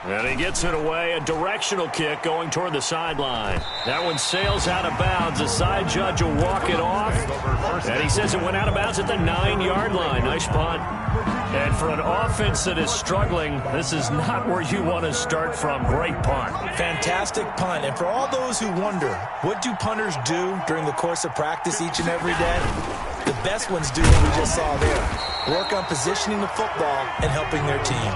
[SPEAKER 2] And he gets it away. A directional kick going toward the sideline. That one sails out of bounds. The side judge will walk it off. And he says it went out of bounds at the 9-yard line. Nice punt. And for an offense that is struggling, this is not where you want to start from. Great punt.
[SPEAKER 4] Fantastic punt. And for all those who wonder, what do punters do during the course of practice each and every day? The best ones do what we just saw there. Work on positioning the football and helping their team.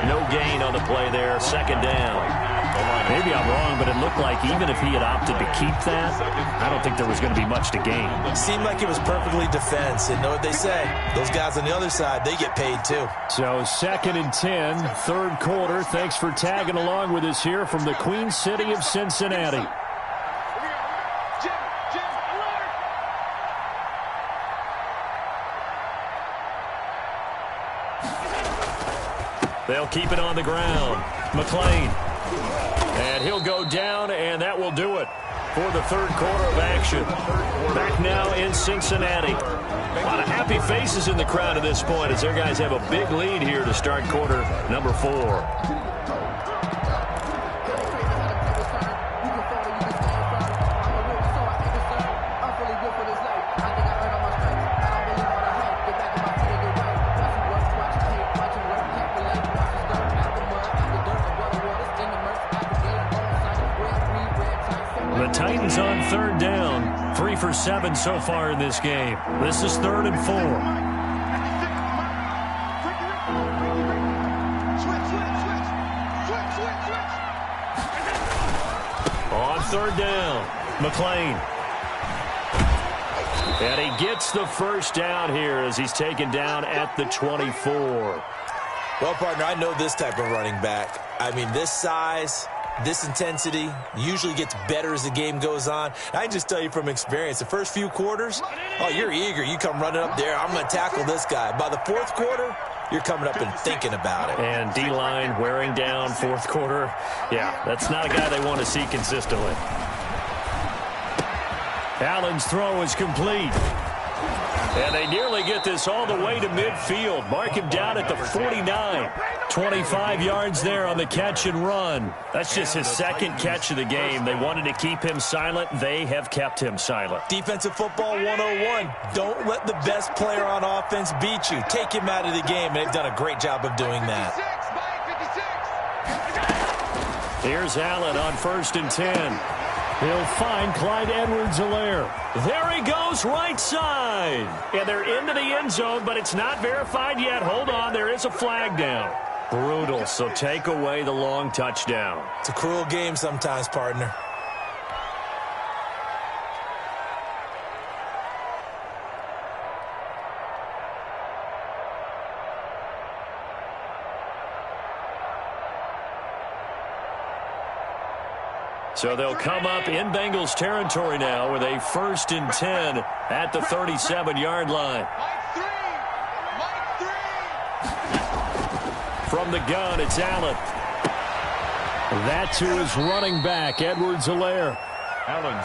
[SPEAKER 2] No gain on the play there. 2nd down. Maybe I'm wrong, but it looked like even if he had opted to keep that, I don't think there was going to be much to gain.
[SPEAKER 4] Seemed like it was perfectly defense. And know what they say? Those guys on the other side, they get paid too.
[SPEAKER 2] So 2nd and 10, 3rd quarter. Thanks for tagging along with us here from the Queen City of Cincinnati. They'll keep it on the ground. McLean. And he'll go down, and that will do it for the 3rd quarter of action. Back now in Cincinnati. A lot of happy faces in the crowd at this point as their guys have a big lead here to start quarter number 4. Titans on 3rd down. 3 for 7 so far in this game. This is 3rd and 4. On 3rd down, McLean. And he gets the 1st down here as he's taken down at the 24.
[SPEAKER 4] Well, partner, I know this type of running back. I mean, this size, This intensity usually gets better as the game goes on. I can just tell you from experience, the first few quarters, oh, you're eager. You come running up there, I'm going to tackle this guy. By the fourth quarter, you're coming up and thinking about it.
[SPEAKER 2] And D-line wearing down fourth quarter. Yeah, that's not a guy they want to see consistently. Allen's throw is complete. And they nearly get this all the way to midfield. Mark him down at the 49. 25 yards there on the catch and run. That's just his second catch of the game. They wanted to keep him silent. They have kept him silent.
[SPEAKER 4] Defensive football 101. Don't let the best player on offense beat you. Take him out of the game, and they've done a great job of doing that.
[SPEAKER 2] Here's Allen on 1st and 10. He'll find Clyde Edwards-Helaire. There he goes, right side. And they're into the end zone, but it's not verified yet. Hold on, there is a flag down. Brutal, so take away the long touchdown.
[SPEAKER 4] It's a cruel game sometimes, partner.
[SPEAKER 2] So they'll come up in Bengals territory now with a 1st and 10 at the 37-yard line. From the gun, it's Allen. That to his running back, Edwards-Helaire.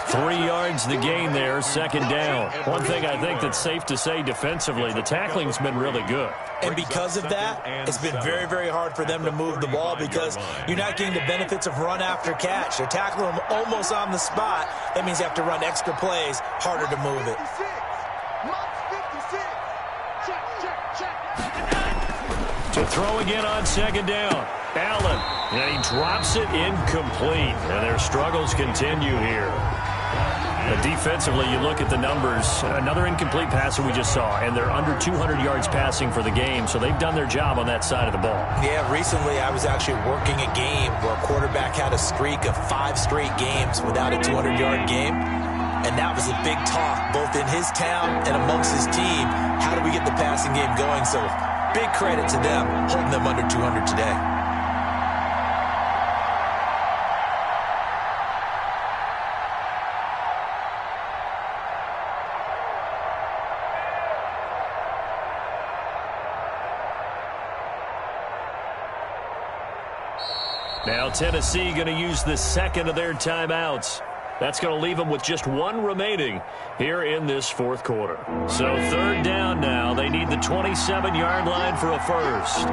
[SPEAKER 2] 3 yards the gain there, 2nd down. One thing I think that's safe to say defensively, the tackling's been really good.
[SPEAKER 4] And because of that, it's been very, very hard for them to move the ball because you're not getting the benefits of run after catch. They're tackling them almost on the spot. That means you have to run extra plays, harder to move it.
[SPEAKER 2] To throw again on 2nd down. Allen, and he drops it incomplete. And their struggles continue here. Defensively, you look at the numbers. Another incomplete pass that we just saw, and they're under 200 yards passing for the game, so they've done their job on that side of the ball.
[SPEAKER 4] Yeah, recently I was actually working a game where a quarterback had a streak of 5 straight games without a 200-yard game, and that was a big talk both in his town and amongst his team. How do we get the passing game going? So big credit to them holding them under 200 today.
[SPEAKER 2] Now Tennessee going to use the 2nd of their timeouts. That's going to leave them with just 1 remaining here in this 4th quarter. So 3rd down now. They need the 27-yard line for a first.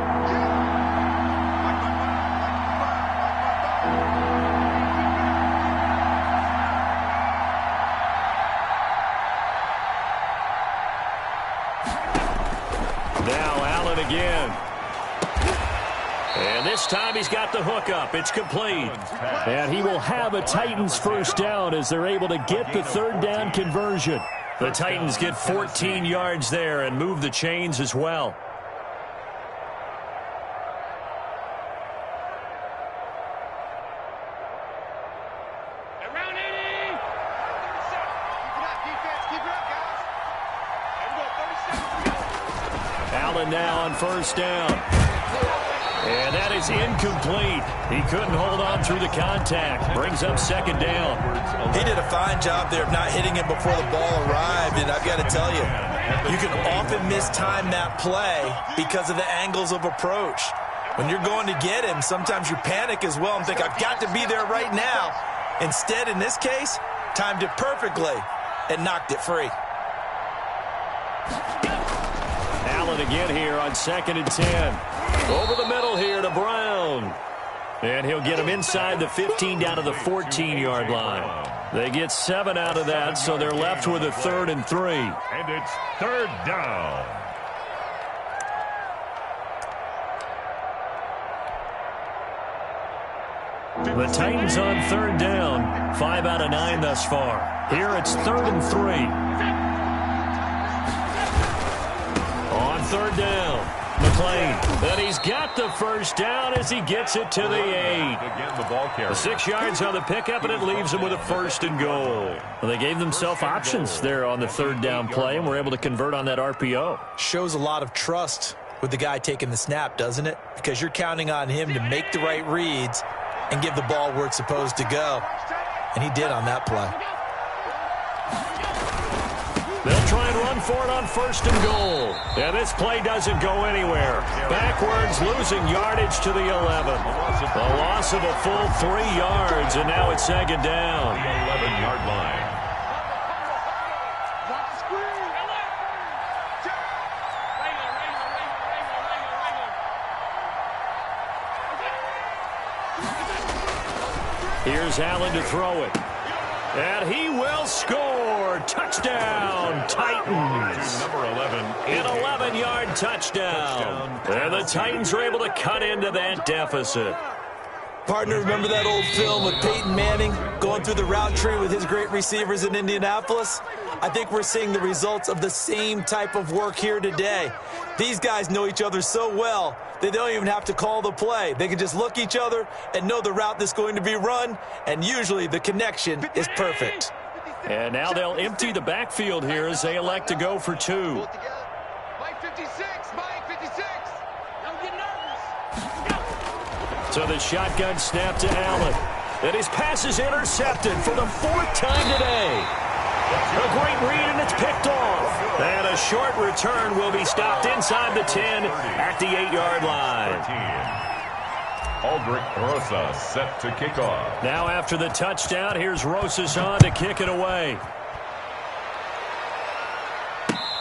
[SPEAKER 2] Now Allen again. And this time he's got the hook up. It's complete. And he will have a Titans first down as they're able to get the 3rd down conversion. The Titans get 14 yards there and move the chains as well. Allen now on 1st down. And that is incomplete. He couldn't hold on through the contact. Brings up 2nd down.
[SPEAKER 4] He did a fine job there of not hitting him before the ball arrived. And I've got to tell you, you can often mistime that play because of the angles of approach. When you're going to get him, sometimes you panic as well and think, I've got to be there right now. Instead, in this case, timed it perfectly and knocked it free.
[SPEAKER 2] Allen again here on 2nd and 10. Over the middle here to Brown. And he'll get him inside the 15 down to the 14-yard line. They get 7 out of that, so they're left with a 3rd and 3.
[SPEAKER 3] And it's 3rd down.
[SPEAKER 2] The Titans on 3rd down. 5 out of 9 thus far. Here it's 3rd and 3. On 3rd down. McLean, and he's got the first down as he gets it to the 8.
[SPEAKER 3] Again, the ball carrier.
[SPEAKER 2] 6 yards on the pickup, and it leaves him with a 1st and goal. Well, they gave themselves options there on the 3rd down play, and were able to convert on that RPO.
[SPEAKER 4] Shows a lot of trust with the guy taking the snap, doesn't it? Because you're counting on him to make the right reads and give the ball where it's supposed to go. And he did on that play.
[SPEAKER 2] They'll try and run for it on 1st and goal. And this play doesn't go anywhere. Backwards, losing yardage to the 11. A loss of a full 3 yards, and now it's 2nd down.
[SPEAKER 3] 11-yard line.
[SPEAKER 2] Here's Allen to throw it. And he will score. Touchdown, Titans.
[SPEAKER 3] Number 11.
[SPEAKER 2] An 11-yard touchdown. And the Titans are able to cut into that deficit.
[SPEAKER 4] Partner, remember that old film with Peyton Manning going through the route tree with his great receivers in Indianapolis? I think we're seeing the results of the same type of work here today. These guys know each other so well, they don't even have to call the play. They can just look each other and know the route that's going to be run, and usually the connection is perfect.
[SPEAKER 2] And now they'll empty the backfield here as they elect to go for 2.
[SPEAKER 1] Mike 56, Mike 56. Don't get nervous.
[SPEAKER 2] So the shotgun snap to Allen. And his pass is intercepted for the 4th time today. A great read, and it's picked off. And a short return will be stopped inside the 10 at the 8-yard line.
[SPEAKER 3] Aldrich Rosas set to kick off.
[SPEAKER 2] Now after the touchdown, here's Rosas on to kick it away.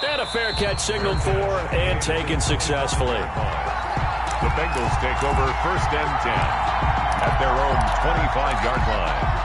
[SPEAKER 2] And a fair catch signaled for and taken successfully.
[SPEAKER 3] The Bengals take over 1st and 10 at their own 25-yard line.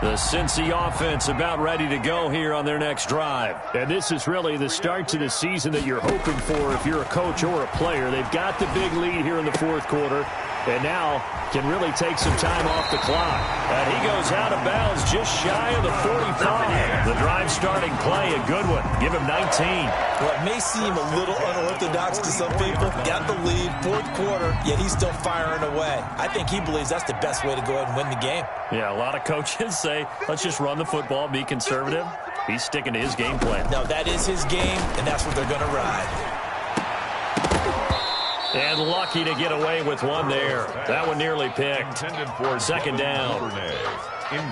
[SPEAKER 2] The Cincy offense about ready to go here on their next drive.
[SPEAKER 5] And this is really the start to the season that you're hoping for if you're a coach or a player. They've got the big lead here in the 4th quarter, and now can really take some time off the clock.
[SPEAKER 2] And he goes out of bounds just shy of the 45. The drive starting play, a good one. Give him 19.
[SPEAKER 4] Well, it may seem a little unorthodox to some people. Got the lead, 4th quarter, yet he's still firing away. I think he believes that's the best way to go ahead and win the game.
[SPEAKER 2] Yeah, a lot of coaches say, let's just run the football, be conservative. He's sticking to his game plan.
[SPEAKER 4] No, that is his game, and that's what they're going to ride.
[SPEAKER 2] And lucky to get away with one there. That one nearly picked. 2nd down.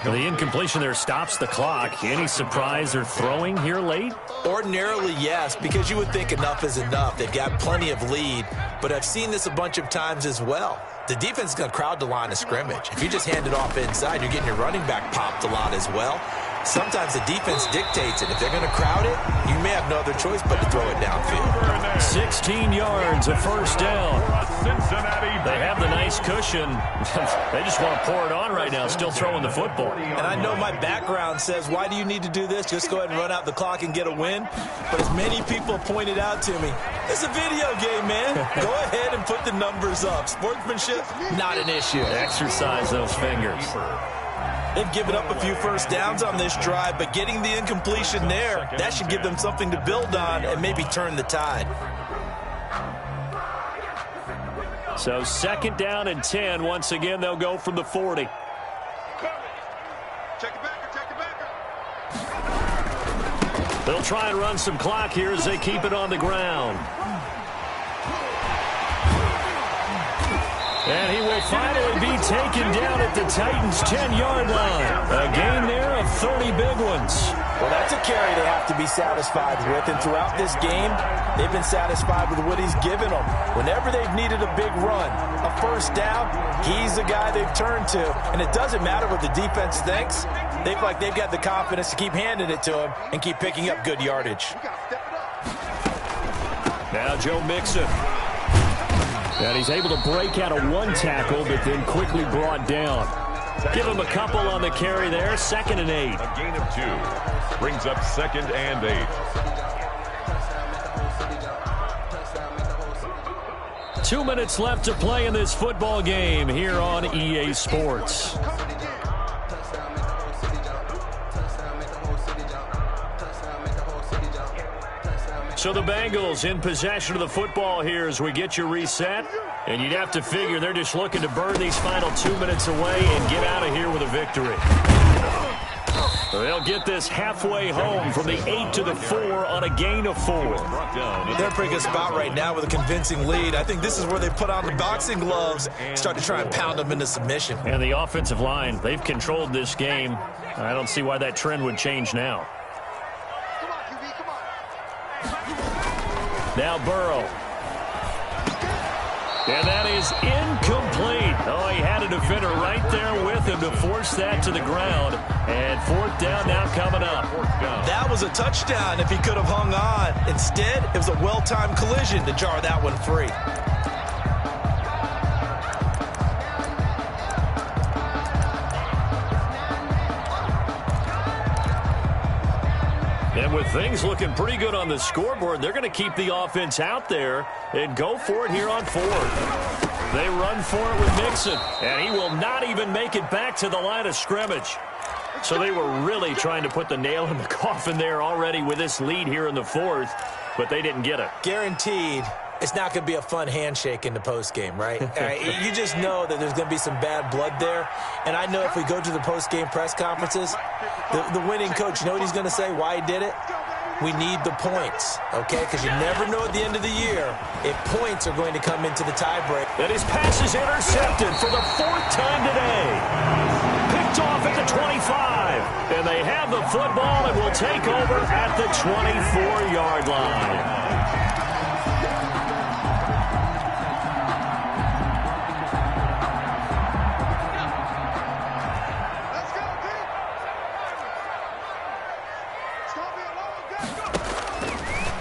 [SPEAKER 2] The incompletion there stops the clock. Any surprise they're throwing here late?
[SPEAKER 4] Ordinarily, yes, because you would think enough is enough. They've got plenty of lead, but I've seen this a bunch of times as well. The defense is going to crowd the line of scrimmage. If you just hand it off inside, you're getting your running back popped a lot as well. Sometimes the defense dictates it. If they're going to crowd it, you may have no other choice but to throw it downfield.
[SPEAKER 2] 16 yards, a 1st down. They have the nice cushion. They just want to pour it on right now, still throwing the football.
[SPEAKER 4] And I know my background says, why do you need to do this? Just go ahead and run out the clock and get a win. But as many people pointed out to me, it's a video game, man. Go ahead and put the numbers up. Sportsmanship, not an issue.
[SPEAKER 2] Exercise those fingers.
[SPEAKER 4] They've given up a few 1st downs on this drive, but getting the incompletion there, that should give them something to build on and maybe turn the tide.
[SPEAKER 2] So 2nd down and 10. Once again, they'll go from the 40. They'll try and run some clock here as they keep it on the ground. And he will finally be taken down at the Titans' 10-yard line. A gain there of 30 big ones.
[SPEAKER 4] Well, that's a carry they have to be satisfied with. And throughout this game, they've been satisfied with what he's given them. Whenever they've needed a big run, a 1st down, he's the guy they've turned to. And it doesn't matter what the defense thinks. They feel like they've got the confidence to keep handing it to him and keep picking up good yardage.
[SPEAKER 2] Now Joe Mixon. And he's able to break out of one tackle, but then quickly brought down. Give him a couple on the carry there. 2nd and 8.
[SPEAKER 3] A gain of 2. Brings up 2nd and 8.
[SPEAKER 2] 2 minutes left to play in this football game here on EA Sports. So the Bengals in possession of the football here as we get you reset. And you'd have to figure they're just looking to burn these final 2 minutes away and get out of here with a victory. They'll get this halfway home from the 8 to the 4 on a gain of 4.
[SPEAKER 4] They're in a pretty good spot right now with a convincing lead. I think this is where they put on the boxing gloves, start to try and pound them into submission.
[SPEAKER 2] And the offensive line, they've controlled this game. I don't see why that trend would change now. Now Burrow. And that is incomplete. Oh, he had a defender right there with him to force that to the ground. And 4th down now coming up.
[SPEAKER 4] That was a touchdown if he could have hung on. Instead, it was a well-timed collision to jar that one free.
[SPEAKER 2] And with things looking pretty good on the scoreboard, they're going to keep the offense out there and go for it here on 4th. They run for it with Mixon, and he will not even make it back to the line of scrimmage. So they were really trying to put the nail in the coffin there already with this lead here in the 4th, but they didn't get it.
[SPEAKER 4] Guaranteed. It's not going to be a fun handshake in the postgame, right? You just know that there's going to be some bad blood there. And I know if we go to the postgame press conferences, the winning coach, you know what he's going to say, why he did it? We need the points, okay? Because you never know at the end of the year if points are going to come into the tiebreak.
[SPEAKER 2] And his pass is intercepted for the 4th time today. Picked off at the 25. And they have the football and will take over at the 24-yard line.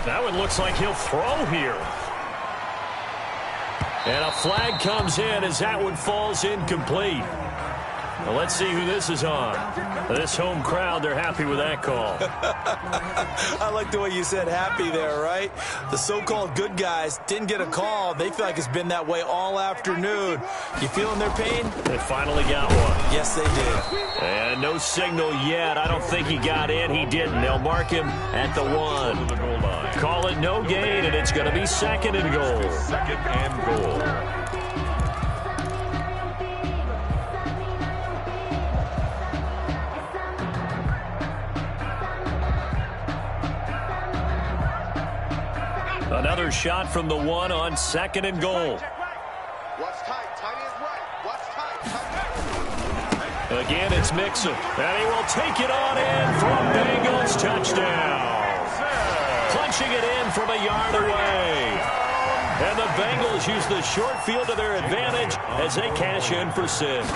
[SPEAKER 2] That one looks like he'll throw here. And a flag comes in as that one falls incomplete. Well, let's see who this is on. This home crowd, they're happy with that call.
[SPEAKER 4] I like the way you said happy there, right? The so-called good guys didn't get a call. They feel like it's been that way all afternoon. You feeling their pain?
[SPEAKER 2] They finally got one.
[SPEAKER 4] Yes, they did.
[SPEAKER 2] And no signal yet. I don't think he got in. He didn't. They'll mark him at the 1. Call it no gain, and it's going to be 2nd and goal.
[SPEAKER 3] 2nd and goal.
[SPEAKER 2] Another shot from the 1 on 2nd and goal. Again, it's Mixon. And he will take it on in for a Bengals touchdown. Punching it in from a yard away. And the Bengals use the short field to their advantage as they cash in for 6.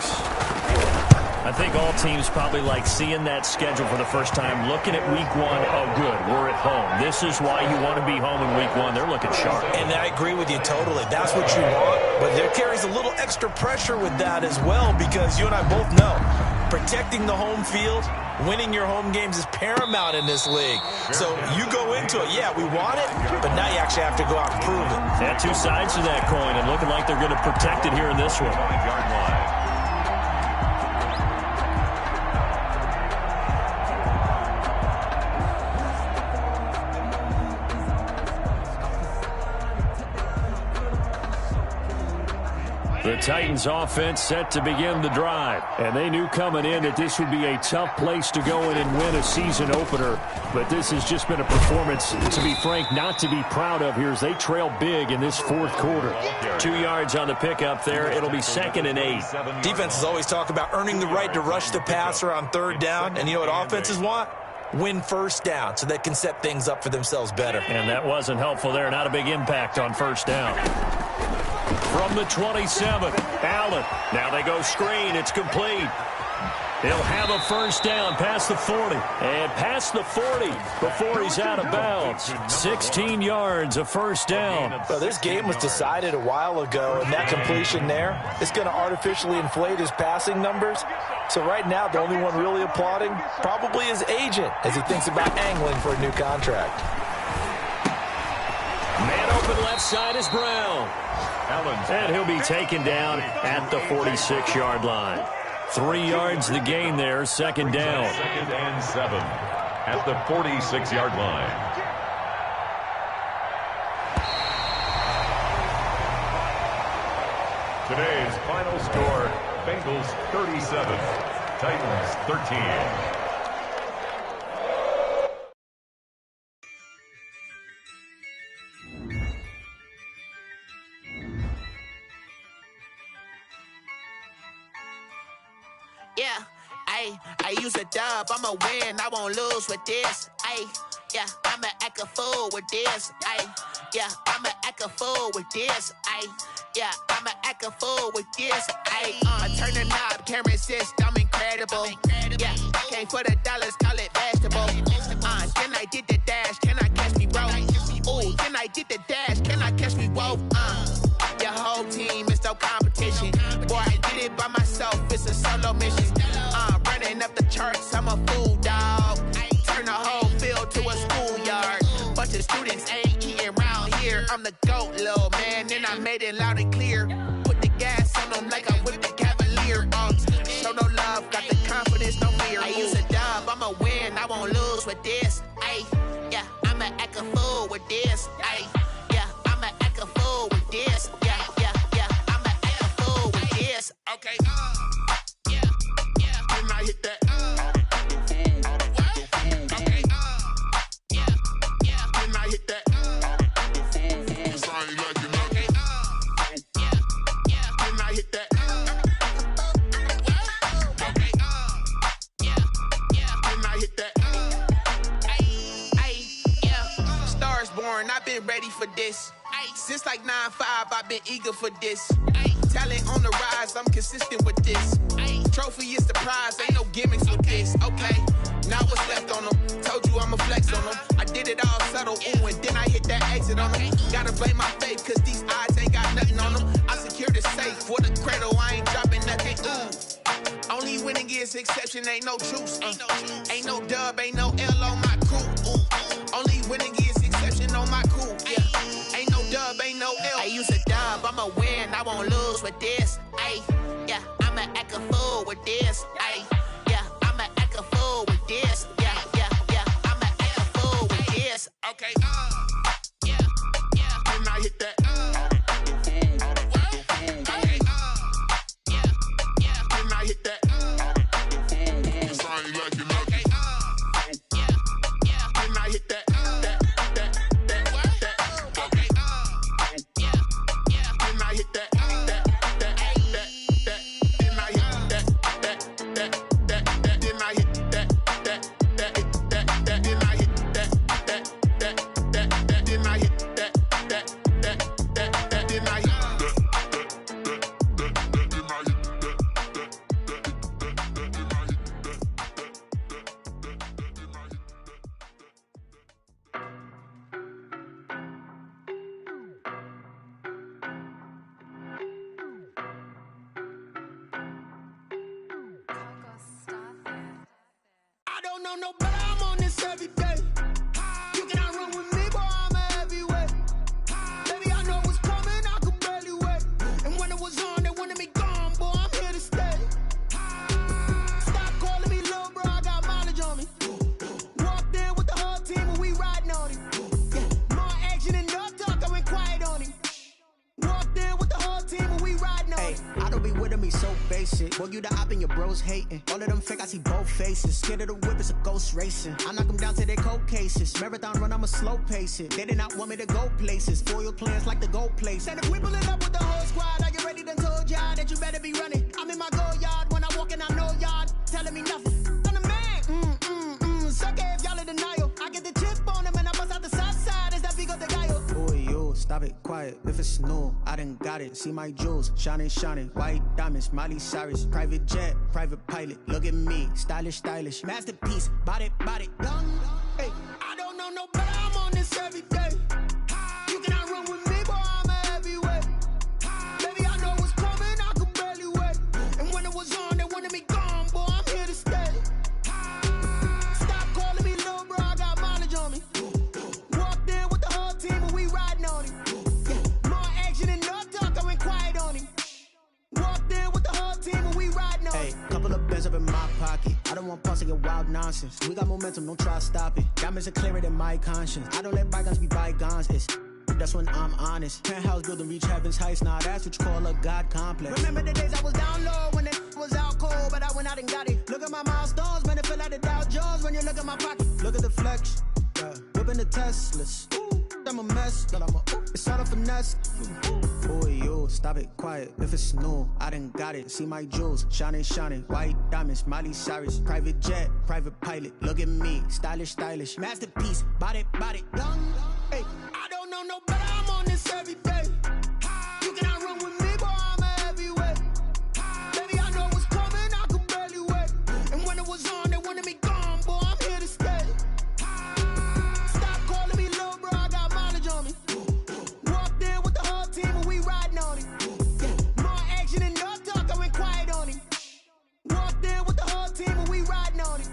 [SPEAKER 2] I think all teams probably like seeing that schedule for the first time, looking at week 1. Oh, good, we're at home. This is why you want to be home in week 1. They're looking sharp.
[SPEAKER 4] And I agree with you totally. That's what you want. But there carries a little extra pressure with that as well, because you and I both know protecting the home field, winning your home games is paramount in this league. So you go into it, yeah, we want it, but now you actually have to go out and prove it.
[SPEAKER 2] Yeah, 2 sides to that coin, and looking like they're going to protect it here in this one.
[SPEAKER 3] 5-yard line.
[SPEAKER 2] The Titans offense set to begin the drive. And they knew coming in that this would be a tough place to go in and win a season opener. But this has just been a performance, to be frank, not to be proud of here as they trail big in this 4th quarter. 2 yards on the pickup there. It'll be 2nd and 8.
[SPEAKER 4] Defenses always talk about earning the right to rush the passer on 3rd down. And you know what offenses want? Win 1st down so they can set things up for themselves better.
[SPEAKER 2] And that wasn't helpful there. Not a big impact on 1st down. From the 27, Allen. Now they go screen. It's complete. He'll have a 1st down past the 40. And past the 40 before he's out of bounds. 16 yards, a 1st down.
[SPEAKER 4] So this game was decided a while ago, and that completion there is going to artificially inflate his passing numbers. So right now, the only one really applauding probably his agent as he thinks about angling for a new contract.
[SPEAKER 2] Man open left side is Brown. And he'll be taken down at the 46-yard line. 3 yards the gain there, 2nd down.
[SPEAKER 3] 2nd and 7 at the 46-yard line. Today's final score, Bengals 37, Titans 13.
[SPEAKER 1] yeah. I use a dub, I'ma win, I won't lose with this. Yeah, I'ma act a fool with this. Yeah, I'ma act a fool with this. Yeah, I'ma act a fool with this. I turn the knob, can't resist, I'm incredible. Yeah, came for the dollars, call it vegetable. Then I did the dash, can I catch me, bro? Ooh, then I did the dash, can I catch me, whoa? Your whole team is no competition. Boy, I did it by myself, it's a solo mission. Running up the charts, I'm a fool, dog. Turn the whole field to a schoolyard. Bunch of students ain't eating round here. I'm the GOAT, little man, and I made it loud and clear. Put the gas on them like I'm with the Cavalier. Show no love, got the confidence, no fear. I use a dub, I'ma win, I won't lose with this. Yeah, I'ma act a fool with this. Yeah, I'ma act a fool with this. Yeah, I'ma act a fool with this. Okay, yeah, can I hit that? Okay, yeah, can I hit that? Sorry, like you know. Okay, yeah, can I hit that? Okay, yeah, can I hit that? Yeah, stars born, I've been ready for this. Since like 9-5, I've been eager for this. Talent on the rise, I'm consistent with this. Trophy is the prize, ain't no gimmicks with this. Okay, now what's left on them? Told you I'ma flex on them. I did it all subtle, ooh, and then I hit that exit on them. Gotta blame my faith, cause these odds ain't got nothing on them. I secured the safe for the cradle, I ain't dropping nothing, ooh. Only winning is exception, ain't no truce. Ain't no dub, ain't no L on my crew. Only winning is exception on my crew. Yeah, ain't no dub, ain't no L. I use a dub, I'ma win, I won't lose with this. Yeah, I'ma act a fool with this. Yeah, I'ma act a fool with this. Yeah, I'ma act a fool with this. Okay, yeah, can I hit that? Okay, yeah, can I hit that? Sorry, like you know. Okay, yeah, can I hit that? Okay, yeah, can I hit that? No, but I'm on this every day. You cannot run with me, boy, I'm a heavyweight. Baby, I know what's coming, I could barely wait. And when it was on, they wanted me gone, boy, I'm here to stay. Stop calling me little bro, I got mileage on me. Walked in with the whole team and we riding on him. Yeah, more action and no talk, I went quiet on him. Walked in with the whole team and we riding on him.
[SPEAKER 6] I don't be with me so basic. Boy, you the op and your bros hating. All of them fake, I see both faces. Scared of the whip, it's a ghost racing. I knock them down to their cold cases. Marathon run, I'ma slow pace it. They did not want me to go places. Foil plans like the gold place. And if we pulling up with the whole squad, are you ready? Done told y'all that you better be running. I'm in my go yard when I walk in, I know y'all telling me nothing. I'm the man. Suck it if y'all in denial. I get the chip on them and I bust out the south side. Is that Vigo the Gallo? Boy, yo, stop it, quiet. If it's new, I done got it. See my jewels, shining. White diamonds, Miley Cyrus. Private jet, private pilot. Look at me, stylish. Masterpiece, body, done. Hey,
[SPEAKER 1] I don't know no better, I'm on this every day. You cannot run with me, boy, I'm a heavyweight. Baby, I know what's coming, I could barely wait. And when it was on, they wanted me gone, boy, I'm here to stay. Stop calling me little bro, I got mileage on me. Walked in with the whole team and we riding on him. Yeah, more action and no talk, I went quiet on him. Walked in with the whole team and we riding on him.
[SPEAKER 6] Couple of bands up in my pocket. I don't want pause to get wild nonsense. We got momentum, don't try to stop it. Diamonds are clearer than my conscience. I don't let bygones be bygones. That's when I'm honest. Penthouse building reach heaven's heights. Nah, that's what you call a God complex. Remember the days I was down low when it was out cold, but I went out and got it. Look at my milestones, man, it feel like the Dow Jones when you look at my pocket. Look at the flex, whipping the Teslas. I'm a mess, but it's all a finesse. Boy, yo, stop it, quiet. If it's new, I done got it. See my jewels, shining. White diamonds, Miley Cyrus. Private jet, private pilot. Look at me, stylish, stylish. Masterpiece, body, body. Young, hey, I don't know no better. I'm on this every day. You cannot run with me, boy. I'm a heavyweight. Baby, I know what's coming. I could barely wait. And when it was on, they wanted me gone, boy. I'm here to stay. Stop calling me little bro. I got mileage on me. Walked in with the whole team and we riding on it. More action and no talk. I went quiet on it. Walked in with the whole team and we riding on it.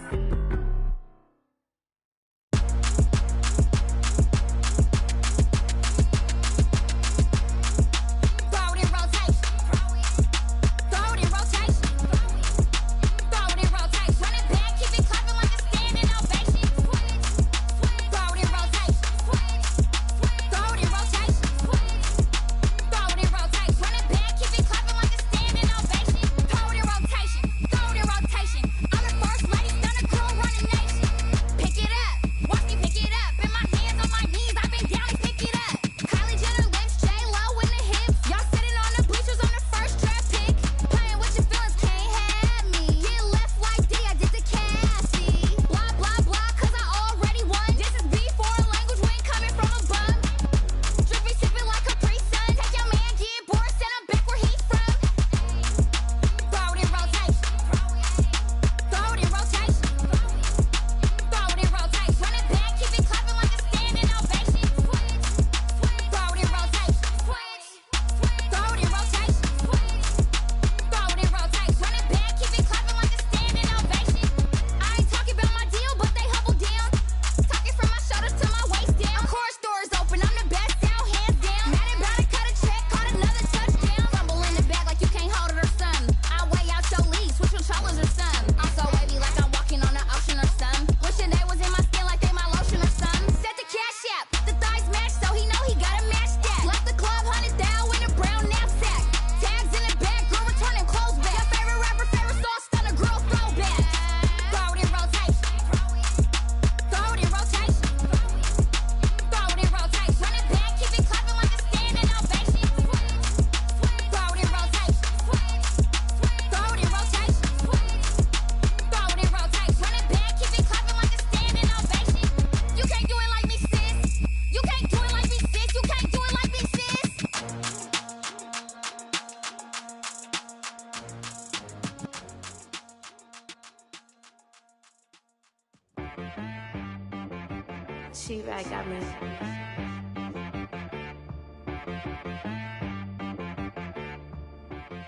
[SPEAKER 7] She-Rag got me.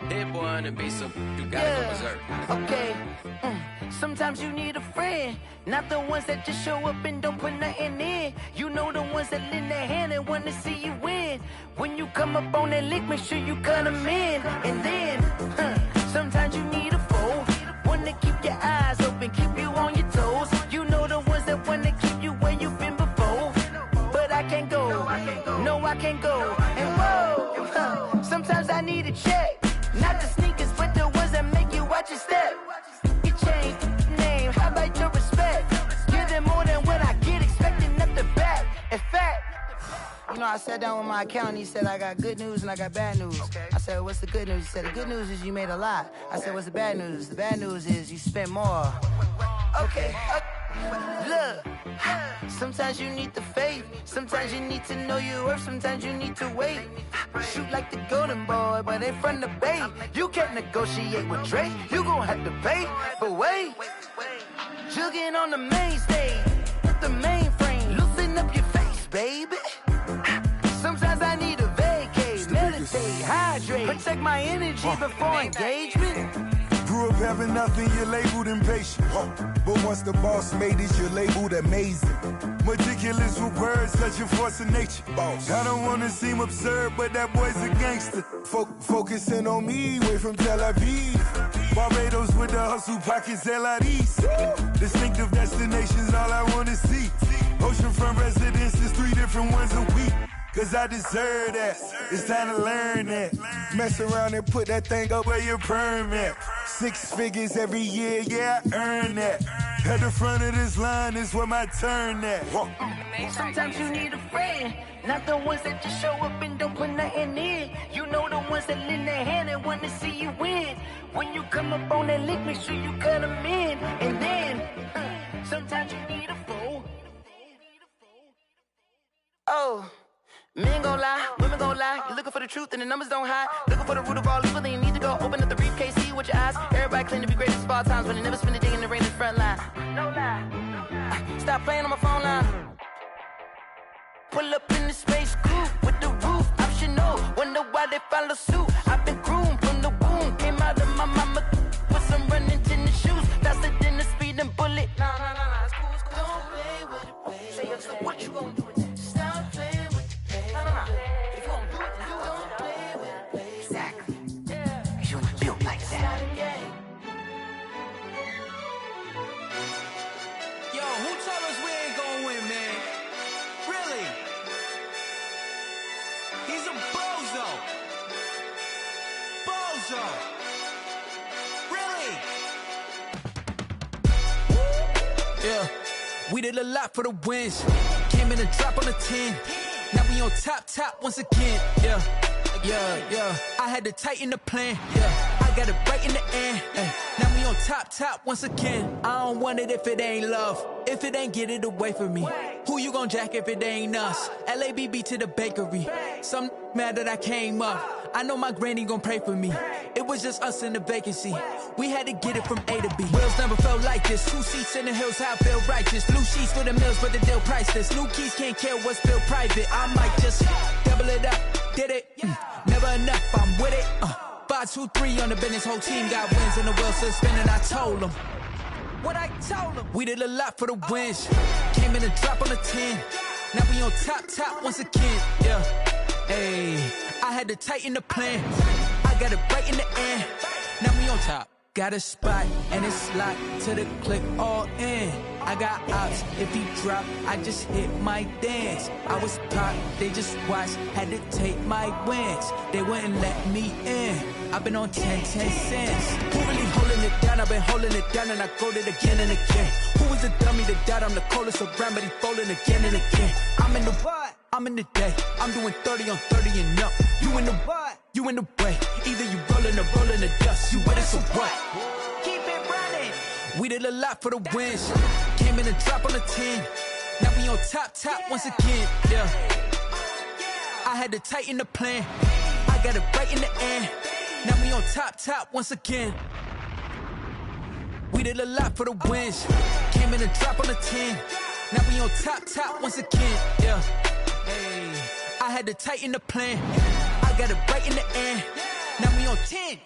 [SPEAKER 8] Hit boy on the beat, so you gotta go berserk.
[SPEAKER 9] Okay. Sometimes you need a friend, not the ones that just show up and don't put nothing in. You know the ones that lend their hand and want to see you win. When you come up on that lick, make sure you cut them in. And then, sometimes you need a foe, one to keep your eyes open, keep you on your toes. You know the ones that want to keep you where you've been before. But I can't go, no I can't go. And whoa, sometimes I need a check. Not the sneakers, but the ones that make you watch your step. Your chain, name, how about your respect? Give them more than what I get, expecting up the back. In fact, you know, I sat down with my accountant, he said I got good news and I got bad news. I said, what's the good news? He said, the good news is you made a lot. I said, what's the bad news? The bad news is you spent more. Okay. Look, sometimes you need the faith, sometimes you need to know your worth, sometimes you need to wait. Shoot like the golden boy, but ain't from the bay. You can't negotiate with Drake, you gon' have to pay. But wait, jugging on the main stage, the mainframe, loosen up your face, baby. Sometimes I need a vacate, meditate, hydrate, protect my energy before engagement.
[SPEAKER 10] Grew up having nothing, you're labeled impatient. But once the boss made it, you're labeled amazing. Meticulous with words, such a force of nature. I don't wanna seem absurd, but that boy's a gangster. Focusing on me, way from Tel Aviv. Barbados with the hustle pockets, LIDs. Distinctive destinations, all I wanna see. Oceanfront residences, 3 different ones a week. Cause I deserve that, it's time to learn that. Mess around and put that thing up where your perm at. 6 figures every year, yeah, I earn that. At the front of this line is where my turn at.
[SPEAKER 9] Sometimes you need a friend, not the ones that just show up and don't put nothing in. You know the ones that lend their hand and want to see you win. When you come up on that lick, make sure you cut them in. And then, sometimes you need a fool. Oh, men gon' lie, women gon' lie. You're looking for the truth and the numbers don't hide. Looking for the root of all evil, then you need to go open up the briefcase, see with your eyes. Everybody claim to be greatest of all times, but they never spend a day in the rain in the front line. No lie. Stop playing on my phone line. Pull up in the space coupe with the roof optional. Wonder why they follow suit. I've been groomed from the womb. Came out of my mama with some running tennis shoes. Faster than the speeding bullet. Nah, it's cool, it's cool. Don't play with it, baby. Say, what you gonna do with it? Stop playing with it, baby. Nah. If you gonna do it, then you don't play with it, baby. Exactly. Yeah. Cause you ain't built like that.
[SPEAKER 7] Yo, who told us we ain't gonna win, man? Really? He's a bozo. Bozo. Really? Yeah, we did a lot for the wins. Came in and drop on the 10. Now we on top once again. Yeah. I had to tighten the plan. Yeah, I got it right in the end. Now we on top once again. I don't want it if it ain't love. If it ain't, get it away from me. Who you gon' jack if it ain't us? LABB to the bakery. Some mad that I came up. I know my granny gon' pray for me. It was just us in the vacancy. We had to get it from A to B. Wheels never felt like this. 2 seats in the hills, how I feel righteous. Blue sheets for the mills, but the deal priceless. New keys can't care what's still private. I might just double it up. Did it? Never enough, I'm with it. 5, 2, 3 on the business. Whole team got wins and the wheels still spinning. I told them what I told them. We did a lot for the wins. Came in and drop on the 10. Now we on top once again. Yeah. Hey, I had to tighten the plan. I got it right in the end. Now we on top. Got a spot and it's locked to the click all in. I got ops, if he drop, I just hit my dance. I was pop, they just watched, had to take my wins. They wouldn't let me in. I've been on 10 cents. Who really holding it down? I've been holding it down and I go it again and again. Who was the dummy that died? I'm the coldest around, but he folding again and again. I'm in the what? I'm in the day. I'm doing 30 on 30 and up. You in the what? You in the way. Either you rolling or rolling the dust. You with us or what? Keep it running. We did a lot for the wins. Came in and drop on the 10. Now we on top once again. Yeah. I had to tighten the plan. I got it right in the end. Now we on top once again. We did a lot for the wins. Came in and drop on the 10. Now we on top once again. Yeah. Hey, I had to tighten the plan. I got it right in the end. Now we on 10.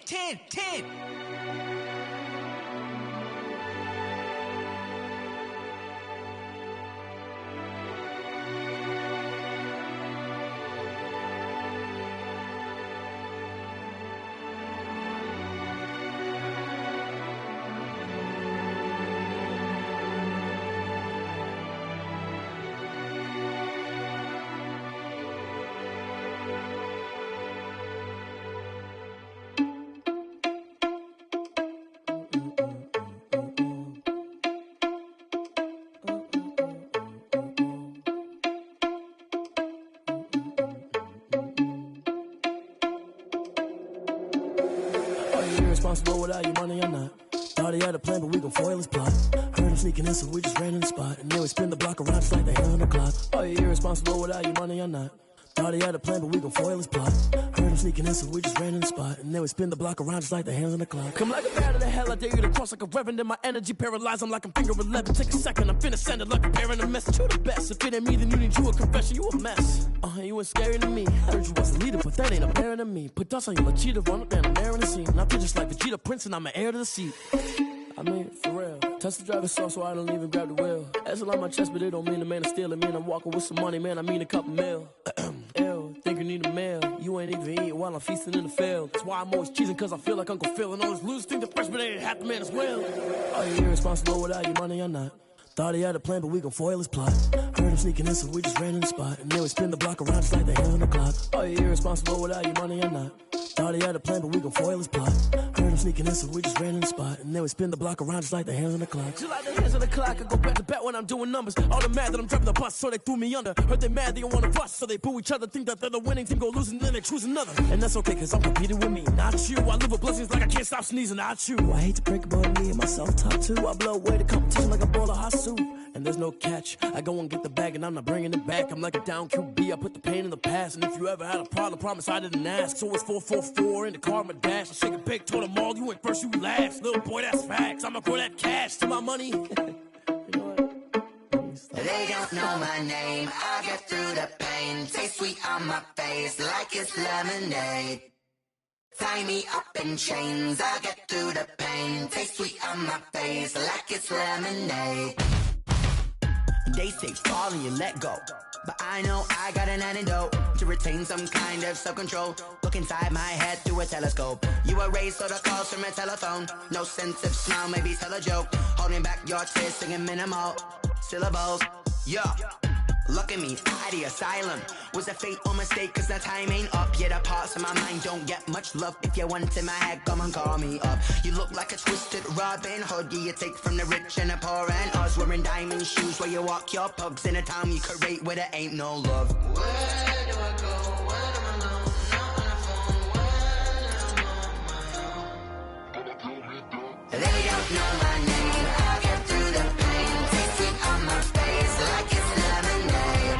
[SPEAKER 11] Responsible without your money or not. Thought he had a plan, but we gon' foil his plot. Heard him sneaking in, so we just ran in the spot. And then we spin the block around just like the hell on the clock. Are you irresponsible without your money or not? Thought he had a plan, but we gon' foil his plot. Heard him sneaking in, so we just ran in the spot. And then we spin the block around just like the hands on the clock. Come like a bat of the hell, I dare you to cross like a reverend. And my energy paralyzed, I'm like I'm finger 11. Take a second, I'm finna send it like a bearing a message. You the best, if it ain't me, then you need you a confession. You a mess, you ain't scary to me. Heard you was a leader, but that ain't apparent to me. Put dust on you like cheetah, run up down the air in the scene. And I feel just like Vegeta Prince, and I'm an heir to the seat. I mean, for real. Touch the driver's soft, so I don't even grab the wheel. That's on my chest, but it don't mean the man is stealing. Man, I'm walking with some money, man, I mean a couple mil. Ew, think you need a meal. You ain't even eating while I'm feasting in the field. That's why I'm always cheesing, cause I feel like Uncle Phil. And all those losers think the freshman ain't half the man as well. Are you irresponsible without your money or not? Thought he had a plan, but we gon' foil his plot. Heard him sneaking in, so we just ran in the spot. And then we spin the block around just like the hell on the clock. Are you irresponsible without your money or not? Thought he had a plan, but we gon' foil his plot. Heard him sneaking in, so we just ran in the spot. And then we spin the block around just like the hands on the clock. Just like the hands on the clock, I go back to back when I'm doing numbers. All the mad that I'm driving the bus, so they threw me under. Heard they mad, they don't wanna bust, so they boo each other. Think that they're the winning team, go losing, then they choose another. And that's okay, cause I'm competing with me, not you. I live with blessings like I can't stop sneezing, not you. I hate to break it, but me and myself top two. I blow away the competition like a bowl of hot soup. And there's no catch. I go and get the bag and I'm not bringing it back. I'm like a down QB, I put the pain in the past. And if you ever had a problem, promise I didn't ask. So it's 4-4-4 in the car, my dash. I shake a big, told them all, you went first, you last. Little boy, that's facts. I'ma grow that cash to my money. You know what?
[SPEAKER 12] They don't know my name. I get through the pain. Taste sweet on my face like it's lemonade. Tie me up in chains. I get through the pain. Taste sweet on my face like it's lemonade.
[SPEAKER 6] They say fall and you let go, but I know I got an antidote to retain some kind of self-control. Look inside my head through a telescope. You erase all the calls from a telephone. No sense of smile, maybe tell a joke. Holding back your tears, singing minimal syllables. Yeah, look at me, out of the asylum. Was a fate or mistake, cause the time ain't up. Yet the parts of my mind don't get much love. If you want in my head, come and call me up. You look like a twisted Robin Hood. Yeah, you take from the rich and the poor and us. Wearing diamond shoes where you walk your pugs in a town you create where there ain't no love.
[SPEAKER 12] Where do I go when I'm alone? Not on the phone, when I'm on my own.
[SPEAKER 6] They don't know my name. I get through the pain. Taste it on my face like it's lemonade.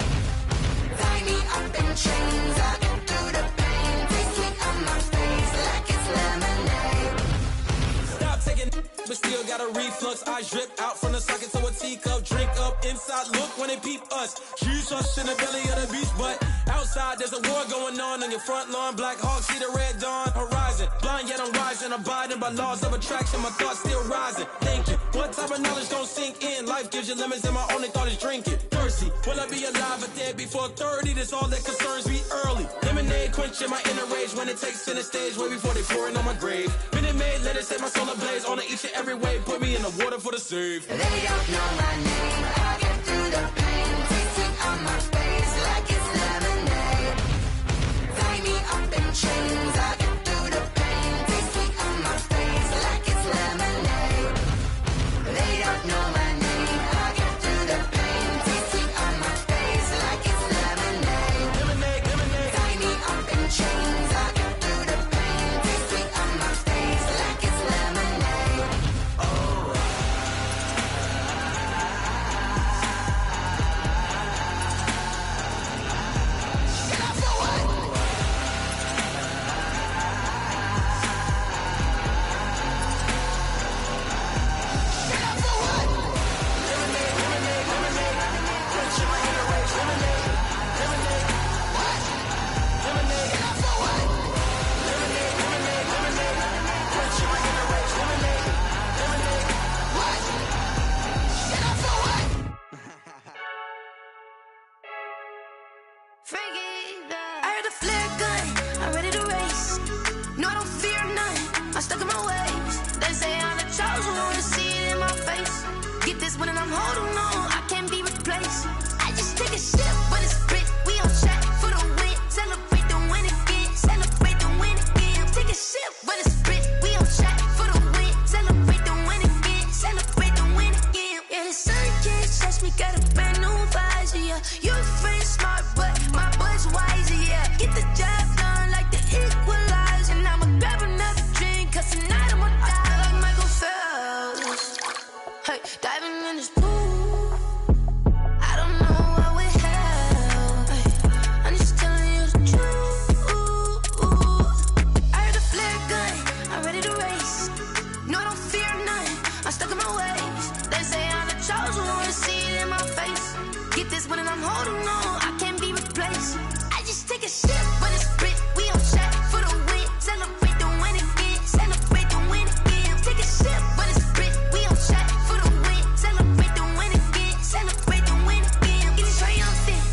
[SPEAKER 6] Tie me up in chains. I get through the pain. Taste it on my face like it's lemonade.
[SPEAKER 13] Stop taking, but still got a reflux. I drip out from the socket to a teacup. Drink up inside, look when they peep us. Shoes us in the belly of the beach, but outside there's a war going on your front lawn. Black Hawk, see the red dawn horizon. Blind yet I'm rising, abiding by laws of attraction. My thoughts still rising. Thinking, what type of knowledge don't sink in? Life gives you limits, and my only thought is drinking. Thirsty, will I be alive or dead before 30? That's all that concerns me early. Lemonade quenching my inner rage when it takes center stage, way before they pour it on my grave. Minute Maid, let it set my soul ablaze. On each and every way, put me in the water for the save.
[SPEAKER 6] They don't know my name. I get through the pain. Taste it on my face like it's lemonade. Tie me up in chains. I get through the pain. Taste it on my face like it's lemonade. They don't know my name. I get through the pain. Taste it on my face like it's lemonade.
[SPEAKER 13] Lemonade, lemonade.
[SPEAKER 6] Tie me up in chains. I get through the pain. Taste it on my face like it's lemonade. Oh.
[SPEAKER 14] I heard the flare gun, I'm ready to race. No, I don't fear none, I'm stuck in my ways. They say I'm the chosen one, to see it in my face. Get this one and I'm holding on, I can't be replaced. I just take a sip, but it's spit, we on track for the win. Celebrate the win again, celebrate the win again. Take a sip, but it's spit, we on track for the win. Celebrate the win again, celebrate the win again. Yeah, the sun can't touch me, got a brand new visor, yeah. You friend smart, but my boy's wiser, yeah. Get the job done like the equalizer. And I'ma grab another drink, cause tonight I'ma die like Michael Phelps. Hey, diving in this pool, I don't know what would help. Hey, I'm just telling you the truth. I heard the flare gun, I'm ready to race. No, I don't fear none, I'm stuck in my ways. They say I'm the chosen one, to see it in my face. Get this one and I'm holding on, I can't be replaced. I just take a sip, but it's spit, we on track for the win. Celebrate the win again, celebrate the win again. Take a sip, but it's spit, we on track for the win. Celebrate the win again, celebrate the win again. Get it triumphant,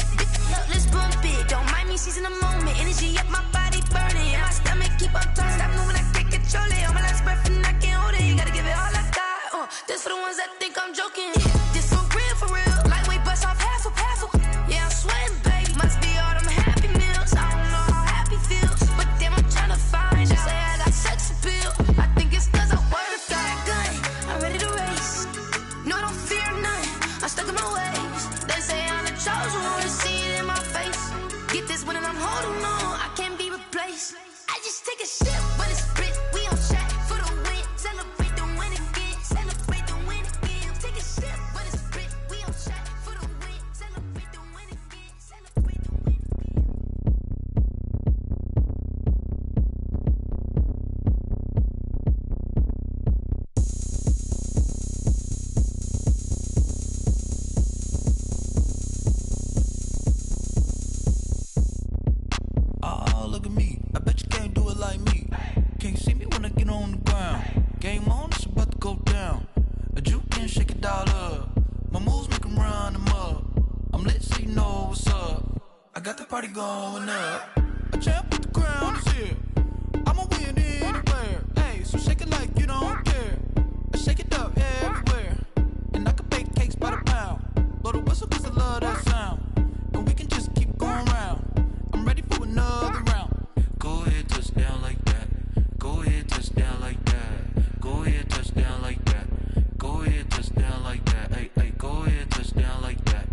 [SPEAKER 14] let's bump it. Don't mind me seizing the moment, energy up my body burning. And my stomach keep on turning, stop moving, I can't control it. On my last breath and I can't hold it, you gotta give it all I got. This for the ones that think I'm joking. This for real, lightweight bust off half a. Yeah, I'm sweating, baby. Must be all them happy meals. I don't know how Get this one and I'm holding on. I can't be replaced. I just take a sip, but it's split. We on shot for the win. Celebrate the win again. Celebrate the win again. Take a sip, but it's split. We on shot for the win. Celebrate the win again. Celebrate the win
[SPEAKER 15] Oh, look at me. I bet you can't do it like me. Can't see me when I get on the ground. Game on, it's about to go down. A juke can shake it all up. My moves make them run them up. I'm lit so you know what's up. I got the party going up. A champ with the crown is here. I'ma win anywhere. Hey, so shake it like you don't care. I shake it up everywhere. And I can bake cakes by the pound. Blow the whistle cause I love that sound. And we can just keep going round. I'm ready for another round. Go ahead, touch down like that. Go ahead, touch down like that. Go ahead, touch down like that. Go ahead, touch down like that. Hey, hey, go ahead, touch down like that.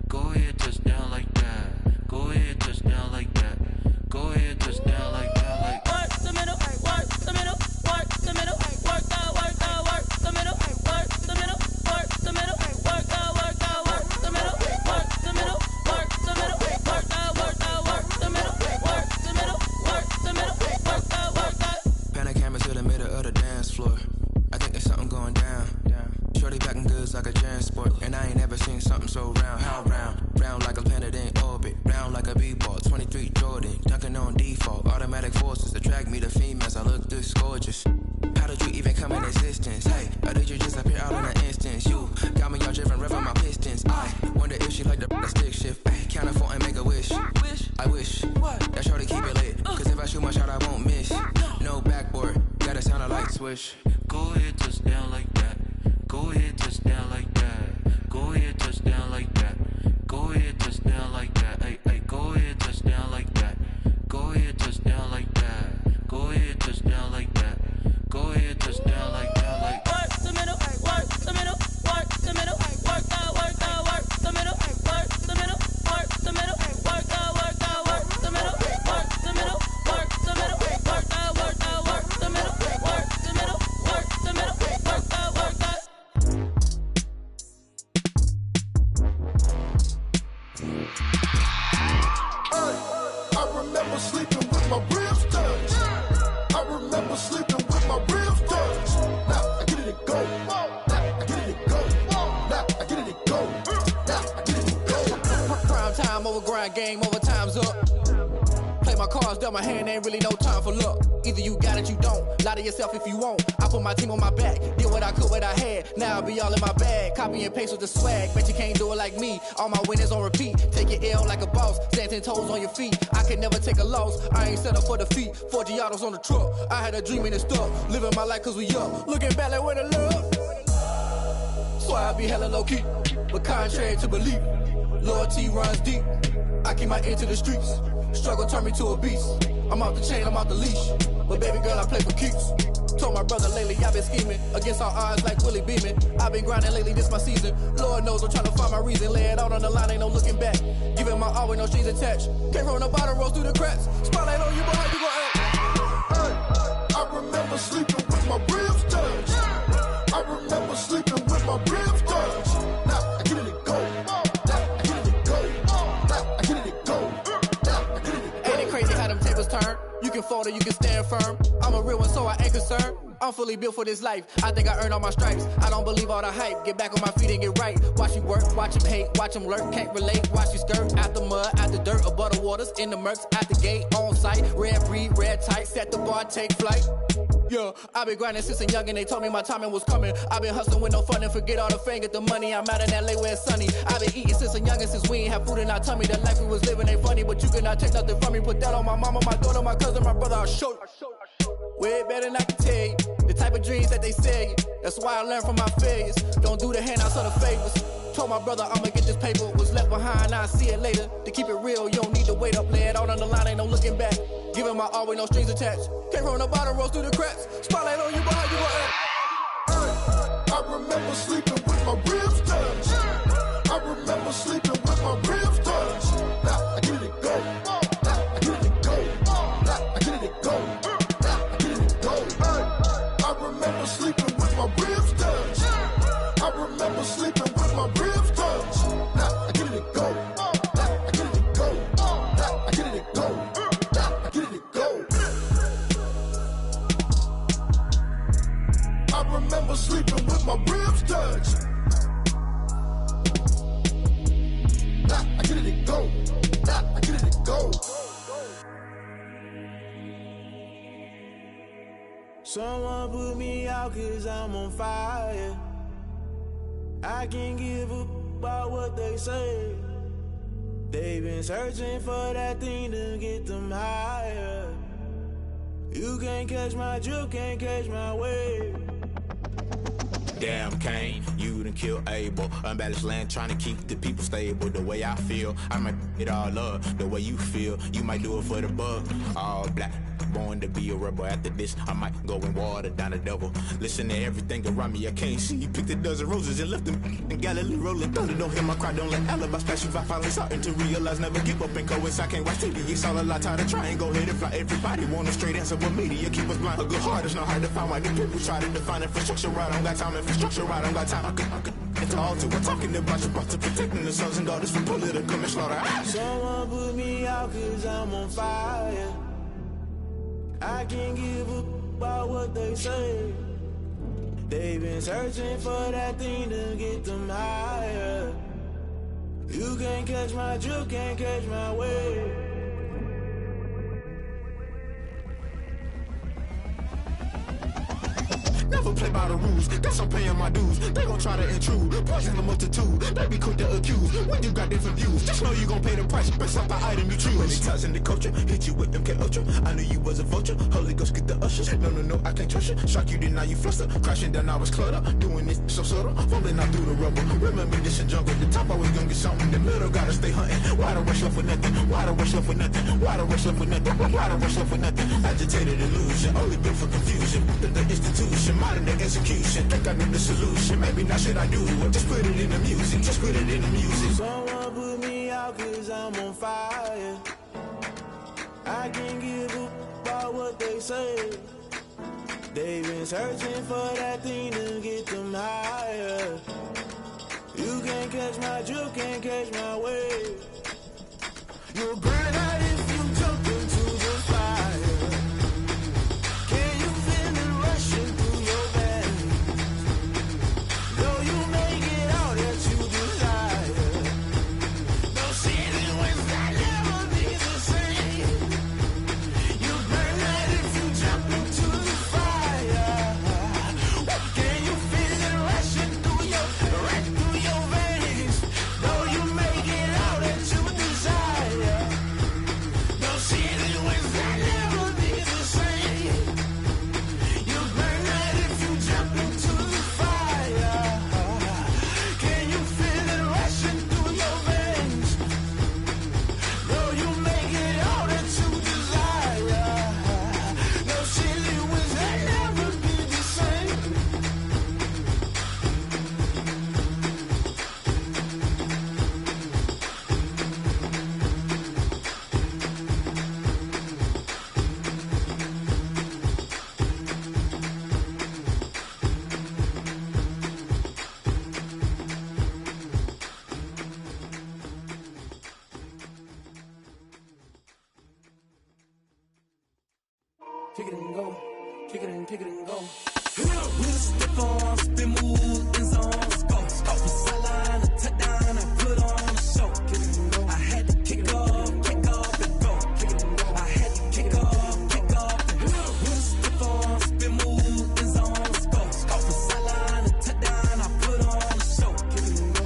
[SPEAKER 15] Go ahead, touch down like that. Go ahead, touch down like that. Go ahead, touch down like that. Like
[SPEAKER 13] work the middle, work the middle, work the middle, work out, work the middle, work the middle, work the middle, work out, work the middle, work the middle, work the middle, work out, work the middle, work the middle, work the middle, work out, work out.
[SPEAKER 16] Panic cameras to the middle of the dance floor. I think there's something going down. Shorty packing goods like a transport, and I ain't never seen something so round. How round? Round like a planet in orbit, round like a b-ball. 23 Jordan, dunking on default. Automatic forces attract me to females. I look this gorgeous. How did you even come in existence? Hey, or did you just appear out in an instance? You got me all driven, revving my pistons. I wonder if she like the stick shift. Ay, count a 4 and make a wish. I wish that shorty keep it lit. Cause if I shoot my shot, I won't miss. No backboard, gotta sound a light switch.
[SPEAKER 15] Go ahead, touch down like that. Go ahead, touch down like that. Go ahead, touch down like that. Go ahead, touch down like that. Hey, hey, go ahead, touch down like that. Go ahead, touch down like that. Go ahead, touch down like that. Go ahead, touch down like that. Like
[SPEAKER 13] work the middle, work the middle, work the middle, work out, work the middle, work the middle, work the middle, work out, work the middle, work the middle, work the middle, work out, work the middle, work the middle, work the middle, work out, work out.
[SPEAKER 17] I remember sleeping with my ribs touched. I remember sleeping with my ribs touched. Now I get it and go. Now I get it and go. Now I get it and go. Now I get it and go.
[SPEAKER 18] Prime time over grind game, over time's up. Play my cards, dealt my hand, ain't really no time for luck. Either you got it, you don't. Lie to yourself if you won't. I put my team on my back, did what I could, what I had. Now I be all in my bag, copy and paste with the swag. Bet you can't do it like me. All my winners on repeat. Take your L like a boss, stand 10 toes on your feet. I can never take a loss. I ain't set up for defeat. 4 Giottos on the truck. I had a dream and it stuck. Living my life cause we up. Looking back like where the love. So I be hella low key, but contrary to belief, loyalty runs deep. I keep my ear to the streets. Struggle turned me to a beast. I'm off the chain, I'm off the leash. But baby girl, I play for keeps. Told my brother lately, I've been scheming against all odds like Willie Beeman. I've been grinding lately, this my season. Lord knows I'm trying to find my reason. Lay it out on the line, ain't no looking back. Giving my all with no strings attached. Came from the bottom, rose through the cracks. Spotlight on you, but how you gon' act?
[SPEAKER 17] Hey, I remember sleeping with my ribs touched. I remember sleeping with my ribs touched. Now I get it and go. Now I get it and go. Now I get it and go. Now I get it and go.
[SPEAKER 18] Ain't it crazy how them tables turn? You can fold or you can stand firm. I'm a real one, so I ain't concerned. I'm fully built for this life. I think I earned all my stripes. I don't believe all the hype. Get back on my feet and get right. Watch you work, watch him hate, watch him lurk. Can't relate, watch you skirt. Out the mud, out the dirt, above the waters, in the murks, at the gate, on site. Red breed, red tight, set the bar, take flight. Yeah, I been grinding since a youngin'. They told me my timing was coming. I been hustling with no fun and forget all the fame, get the money. I'm out in LA where it's sunny. I been eating since a youngin', since we ain't have food in our tummy. The life we was living ain't funny, but you cannot take nothing from me. Put that on my mama, my daughter, my cousin, my brother. I'll show you. Way better than I can tell you. The type of dreams that they sell you. That's why I learned from my failures. Don't do the handouts or the favors. Told my brother I'ma get this paper. Was left behind, I'll see it later. To keep it real, you don't need to wait up. Lay it out on the line, ain't no looking back. Giving my all with no strings attached. Came from the bottom, rose through the cracks. Spotlight on you, but how you gon' act?
[SPEAKER 17] I remember sleeping with my ribs touched. I remember sleeping with my ribs touched. Now I get it and go.
[SPEAKER 19] Someone put me out 'cause I'm on fire. I can't give up about what they say. They've been searching for that thing to get them higher. You can't catch my drift, can't catch my wave.
[SPEAKER 20] Damn, Kane, you done killed Abel. Unbalanced land, trying to keep the people stable. The way I feel, I might it all up. The way you feel, you might do it for the buck. All black, born to be a rebel. After this, I might go and water down the devil. Listen to everything around me, I can't see. You picked a dozen roses and left them in Galilee rolling thunder. Don't hear my cry, don't let alibis pass you by. Finally starting to realize, never give up and coincide. Can't watch TV, it's all a lot. Tired of trying, go ahead and fly. Everybody want a straight answer, but media keep us blind. A good heart is not hard to find. Why the people try to define infrastructure right? I don't got time, infrastructure right, I don't got time. I could it's all to. We're talking about you, about to protecting the sons and daughters from political manslaughter.
[SPEAKER 19] Someone put me out 'cause I'm on fire. I can't give up about what they say. They've been searching for that thing to get them higher. You can't catch my drift, can't catch my wave.
[SPEAKER 20] Never play by the rules, that's I'm paying my dues. They gon' try to intrude, poison the multitude. They be quick to accuse when you got different views. Just know you gon' pay the price based off the item you choose. Many times in the culture, hit you with MK Ultra. I knew you was a vulture, Holy Ghost get the ushers. No, I can't trust you. Shock you, then now you fluster. Crashing down, I was cluttered. Doing this so subtle, falling out through the rubble. Remember this in jungle, the top always gonna get something. The middle gotta stay hunting. Why the rush left for nothing? Why the rush left for nothing? Why the rush left for nothing? Why the rush left for nothing? Agitated illusion, only built for confusion. The institution, modern day execution. Think I know the solution. Maybe now should I do it? Just put it in the music. Just put it in the music.
[SPEAKER 19] Someone put me out 'cause I'm on fire. I can't give up about what they say. They've been searching for that thing to get them higher. You can't catch my drift, can't catch my wave. You'll burn out if you jump into the fire. Can you feel it rushing through your veins? Though you make it all that you desire. No ceiling wins that never be the same. You burn out if you jump into the fire. Can you feel it rushing through your veins? Though you make it all that you desire. No ceiling wins that never be the same. You burn out if you jump into the fire. Can you feel it rushing through your veins? Though you make it all that you desire. No ceiling wins that never be the same.
[SPEAKER 11] Kick it and go. Kick it and go.
[SPEAKER 15] We'll step on, spin, move, in zone, go. Off the sideline, a touchdown, I put on a show. I had to kick off and go. I had to kick off and go. We'll step on, spin, move, in zone, go. Off the sideline, a touchdown, I put on a show.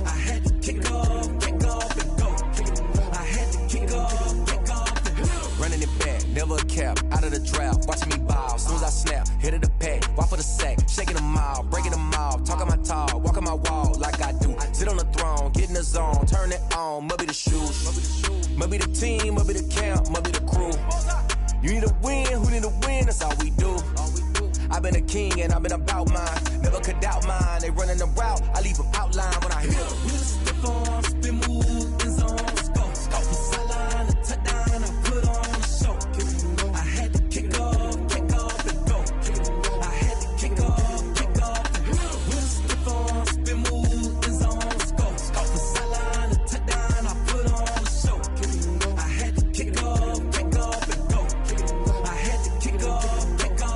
[SPEAKER 15] I had to kick off and go. I had to kick off and go.
[SPEAKER 21] Running it back, never a cap, out of the drought, watching me ball. Soon as I snap, hit of the pack, walk for the sack, shaking them all, breaking them off, talking my talk, walking my wall like I do. Sit on the throne, get in the zone, turn it on, must be the shoes, must be the team, must be the camp, must be the crew. You need a win, who need a win, that's all we do. I've been a king and I've been about mine, never could doubt mine. They running the route, I leave them outline when I hit them.
[SPEAKER 15] We'll step on, spin, move, in zone, go. Off the sideline, a touchdown, I put on a show. I had to kick off and go. I had to kick off and go. We'll step on, spin, move, in zone, go. Off the sideline, a touchdown, I put on a show. I had to kick off and go. I had to kick off and go.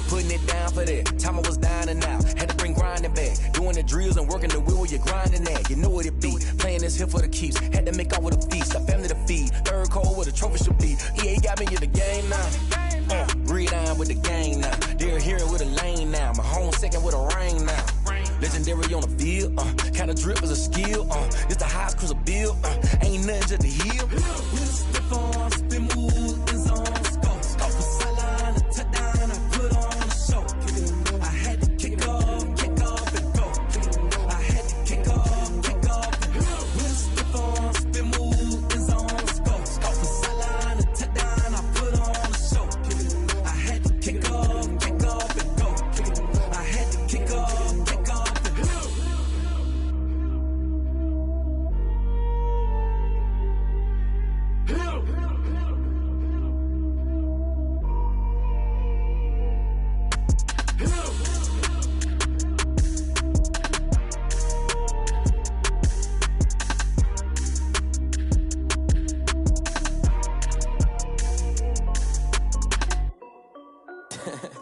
[SPEAKER 21] Putting it down for that, time I was down and out, had to bring grinding back, doing the drills and working the wheel where you're grinding at, you know what it be, playing this here for the keeps, had to make out with a feast, a family to feed, third cold where the trophy should be, EA got me in the game now, read down line with the gang now. They're here with a lane now. My home second with a ring now. Legendary on the field, kinda drip is a skill, it's the highest cruiser bill, ain't nothing just the hill. We'll step on, spin move, in zone, scope from sideline to touchdown, I put on a show. I had to kick off and go. I had to kick off and go. We'll step on, spin move, in zone, scope from sideline to touchdown, I put on a show. I had to kick off and go. I had to kick off.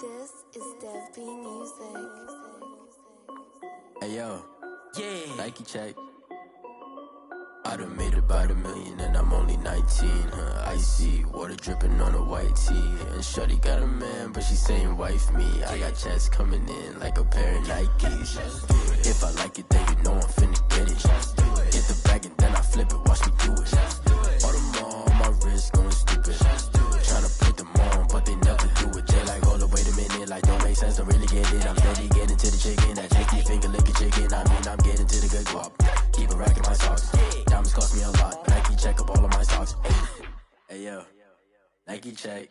[SPEAKER 5] This is Dev B Music.
[SPEAKER 11] Hey yo, yeah. Nike check. I done made about $1 million and I'm only 19. Icy water dripping on a white tee. And shorty got a man, but she saying wife me. I got checks coming in like a pair of Nikes. If I like it, then you know I'm finna get it. Get the bag and then I flip it. Watch me do it. All them on my wrist going stupid. Tryna put them on, but they never do it. They like, hold up, wait a minute. Like, don't make sense, don't really get it. I'm steady getting to the chicken. That tricky finger licking chicken. I mean, I'm getting to the good guap. Keep a rack in my socks. Diamonds cost me a lot. Nike check up all of my stocks. Hey yo, Nike check.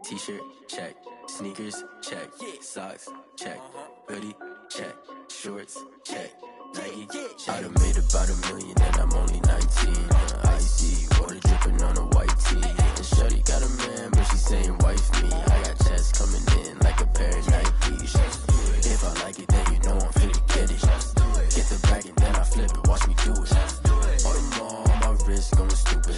[SPEAKER 11] T-shirt check. Sneakers check. Socks check. Hoodie check. Shorts check. Nike I done made about $1 million and I'm only 19. Icy water dripping on a white tee. And shorty got a man, but she saying wife me. I got checks coming in like a pair of Nikes. If I like it, then you know I'm finna get it. Get the bag and then I flip it. Watch me do it. All them on my wrist going stupid.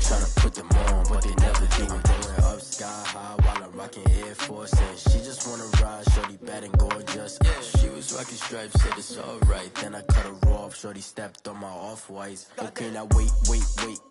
[SPEAKER 11] Tryna put them on, but they never do it. I'm going up sky high while I'm rocking Air Force. And she just wanna ride, shorty bad and gorgeous. She was rocking stripes, said it's alright. Then I cut her off, shorty stepped on my off-whites. Okay, now wait.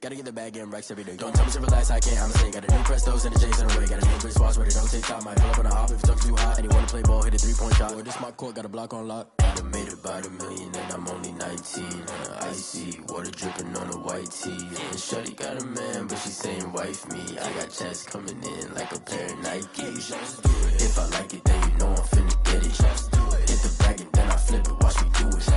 [SPEAKER 11] Gotta get the bag and racks every day. Don't tell me to relax, I can't, I'm saying. Got a new Prestos and a J's in the way. Got a new Chris Foss, but it don't take time. Might pull up on a hop if it talks too hot. And you wanna play ball, hit a 3-point shot. Or this my court, got a block on lock. I done made about $1 million and I'm only 19. Icy water dripping on a white tee. And shorty got a man, but she saying wife me. I got checks coming in like a pair of Nikes. If I like it, then you know I'm finna get it. Hit the bag and then I flip it. Watch me do it.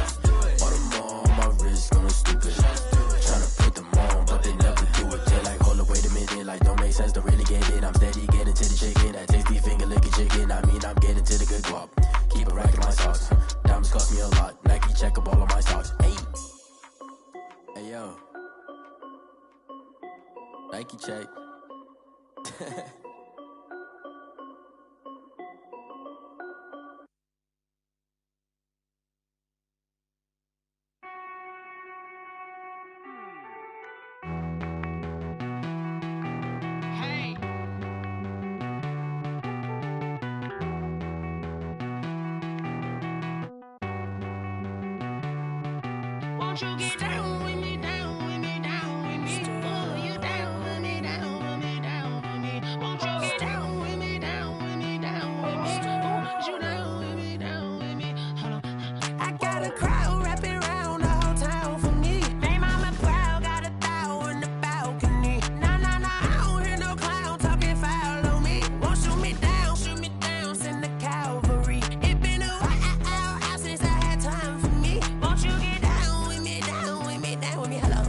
[SPEAKER 11] All them on my wrist going stupid. Tryna put them on, but they never do it. They like, hold up, wait a minute. Like, don't make sense, don't really get it. I'm steady getting to the chicken. That tasty finger licking chicken. I mean, I'm getting to the good guap. Keep a rack in my socks. Diamonds cost me a lot. Nike check up all of my stocks. Hey yo, Nike check.
[SPEAKER 14] Won't you get down with me, down with me, down with me? Oh, you down with me, down with me, down with me. Won't you get down with me, down with me, down with me? Oh, you down with me, down with me? Hold on. I got a crowd wrapping around the whole town for me. Name on my proud, got a thou in the balcony. Nah, I don't hear no clown talking foul on me. Won't shoot me down, send the cavalry. It been a while since I had time for me. Won't you get down with me, down with me, down with me? Hello.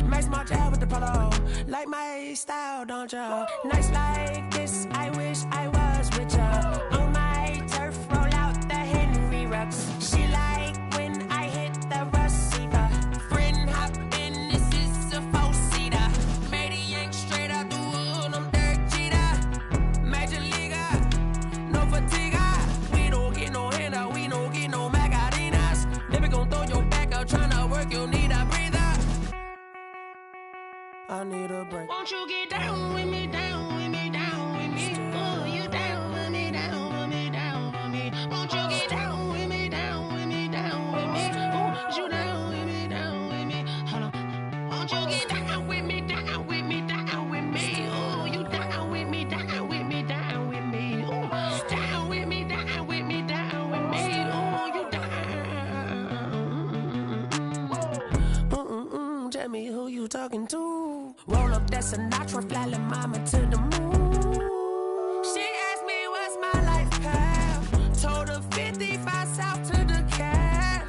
[SPEAKER 14] Max March out with the polo. Like my style, don't ya? Nights like this, I wish I was with ya. On my turf, roll out the Henry Rux. She like when I hit the receiver. Friend hop in, this is a four-seater. Made a yank straight out the wood, I'm Derek Jeter. Major leaguer, no fatigue. We don't get no handout, we don't get no Macarinas. Never gon' throw your back out, tryna work, you'll need a breather. I need a break. Won't you get down with me, down with me, down with me? Oh, you down with me, down with me, down with me? Won't you get down with me, down with me, down with me? Oh, you down with me, down with me? Hold on. Won't you get down with me, down with me, down with me? Oh, you down with me, down with me, down with me? Oh,
[SPEAKER 4] up that Sinatra, fly la mama to the moon. She asked me what's my life path. Told her 55 south to the cab.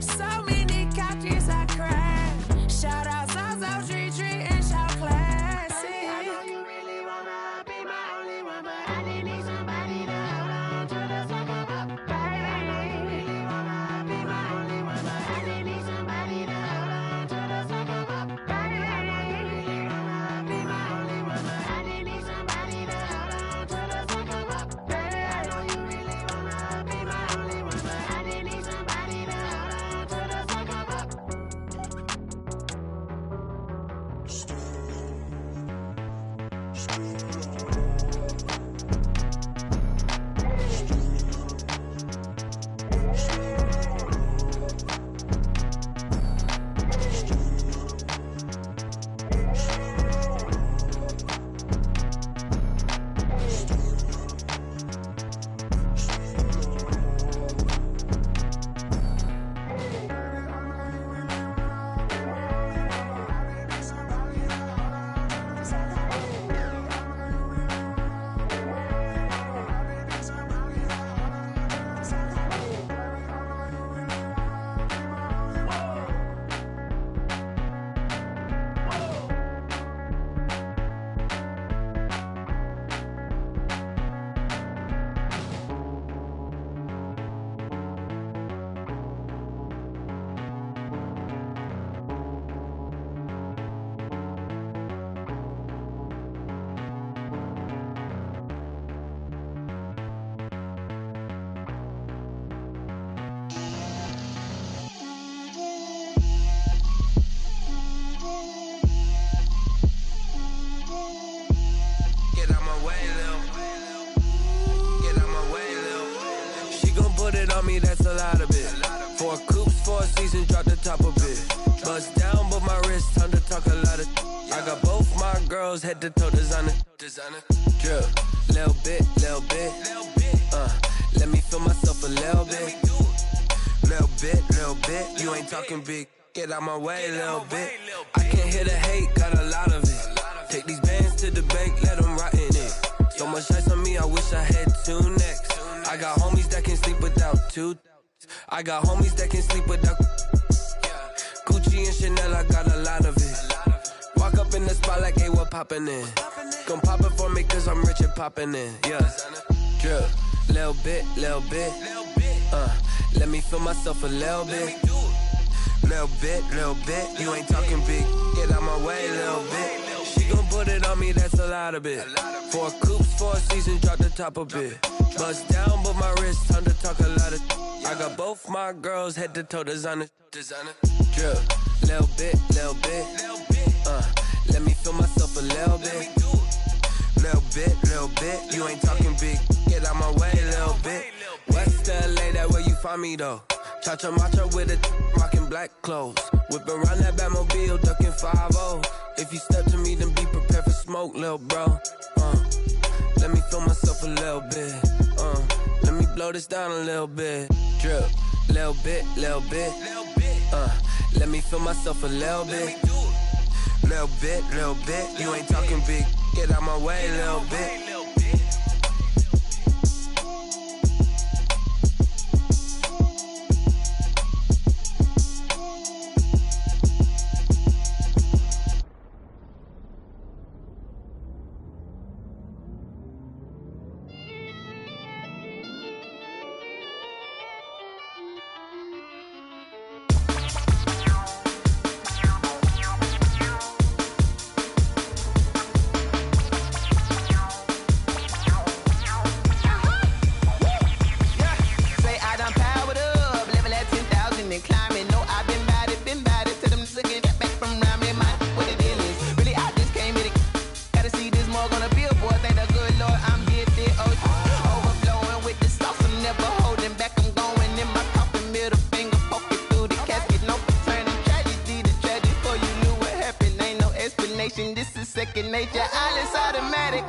[SPEAKER 4] So many couches I cried. Shout out South Tree and shout classy. I know you really wanna be my only one, but I didn't need somebody to hold on to the second up. Baby, I know you really wanna be my only one, but I didn't need somebody to hold on to the second up. Baby, I know you really wanna be my only one, but I didn't need somebody to hold on to the second up. Baby, I know you really wanna be my only one, but I didn't need somebody to hold on to the second up.
[SPEAKER 21] Get out my way, Lil. Get out my way, Lil. She gon' put it on me, that's a lot of it. 4 coops, 4 seasons, drop the top of it. Bust down, but my wrist, time to talk a lot of. I got both my girls, head to toe designer. Drip, little bit, little bit. Let me feel myself a little bit. Little bit. You ain't talking big. Get out my way, little bit. I can't hear the hate, got a lot of it. Take these bands to the bank, let them rot in it. So much ice on me, I wish I had 2 necks. I got homies that can sleep without 2. I got homies that can sleep without. Gucci and Chanel, I got a lot of it. Walk up in the spot like, hey, what poppin' in? Gon' pop it for me cause I'm rich and poppin' in. Yeah, drip, little bit. Let me feel myself a little bit. Little bit. You ain't talking big. Get out my way, little bit. She gon' put it on me, that's a lot of it. 4 coops, 4 seasons, drop the top a bit. Bust down, but my wrist, time to talk a lot of. I got both my girls, head to toe designer. Drip, little bit. Let me feel myself a little bit. Little bit. You ain't talking big. Get out my way, little bit. West LA, that where you find me though. Cha-cha matcha with a rockin' black clothes. Whip around that Batmobile, ducking 5-0. If you step to me, then be prepared for smoke, lil' bro. Let me feel myself a little bit. Let me blow this down a little bit. Drip, little bit. Let me feel myself a little bit. Little bit. You ain't talking big. Get out my way, little bit.
[SPEAKER 22] second nature. All is automatic.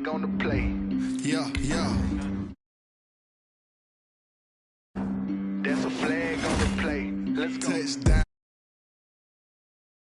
[SPEAKER 17] flag on the play. Yeah, yeah. That's a flag on the play. Let's go. Touchdown.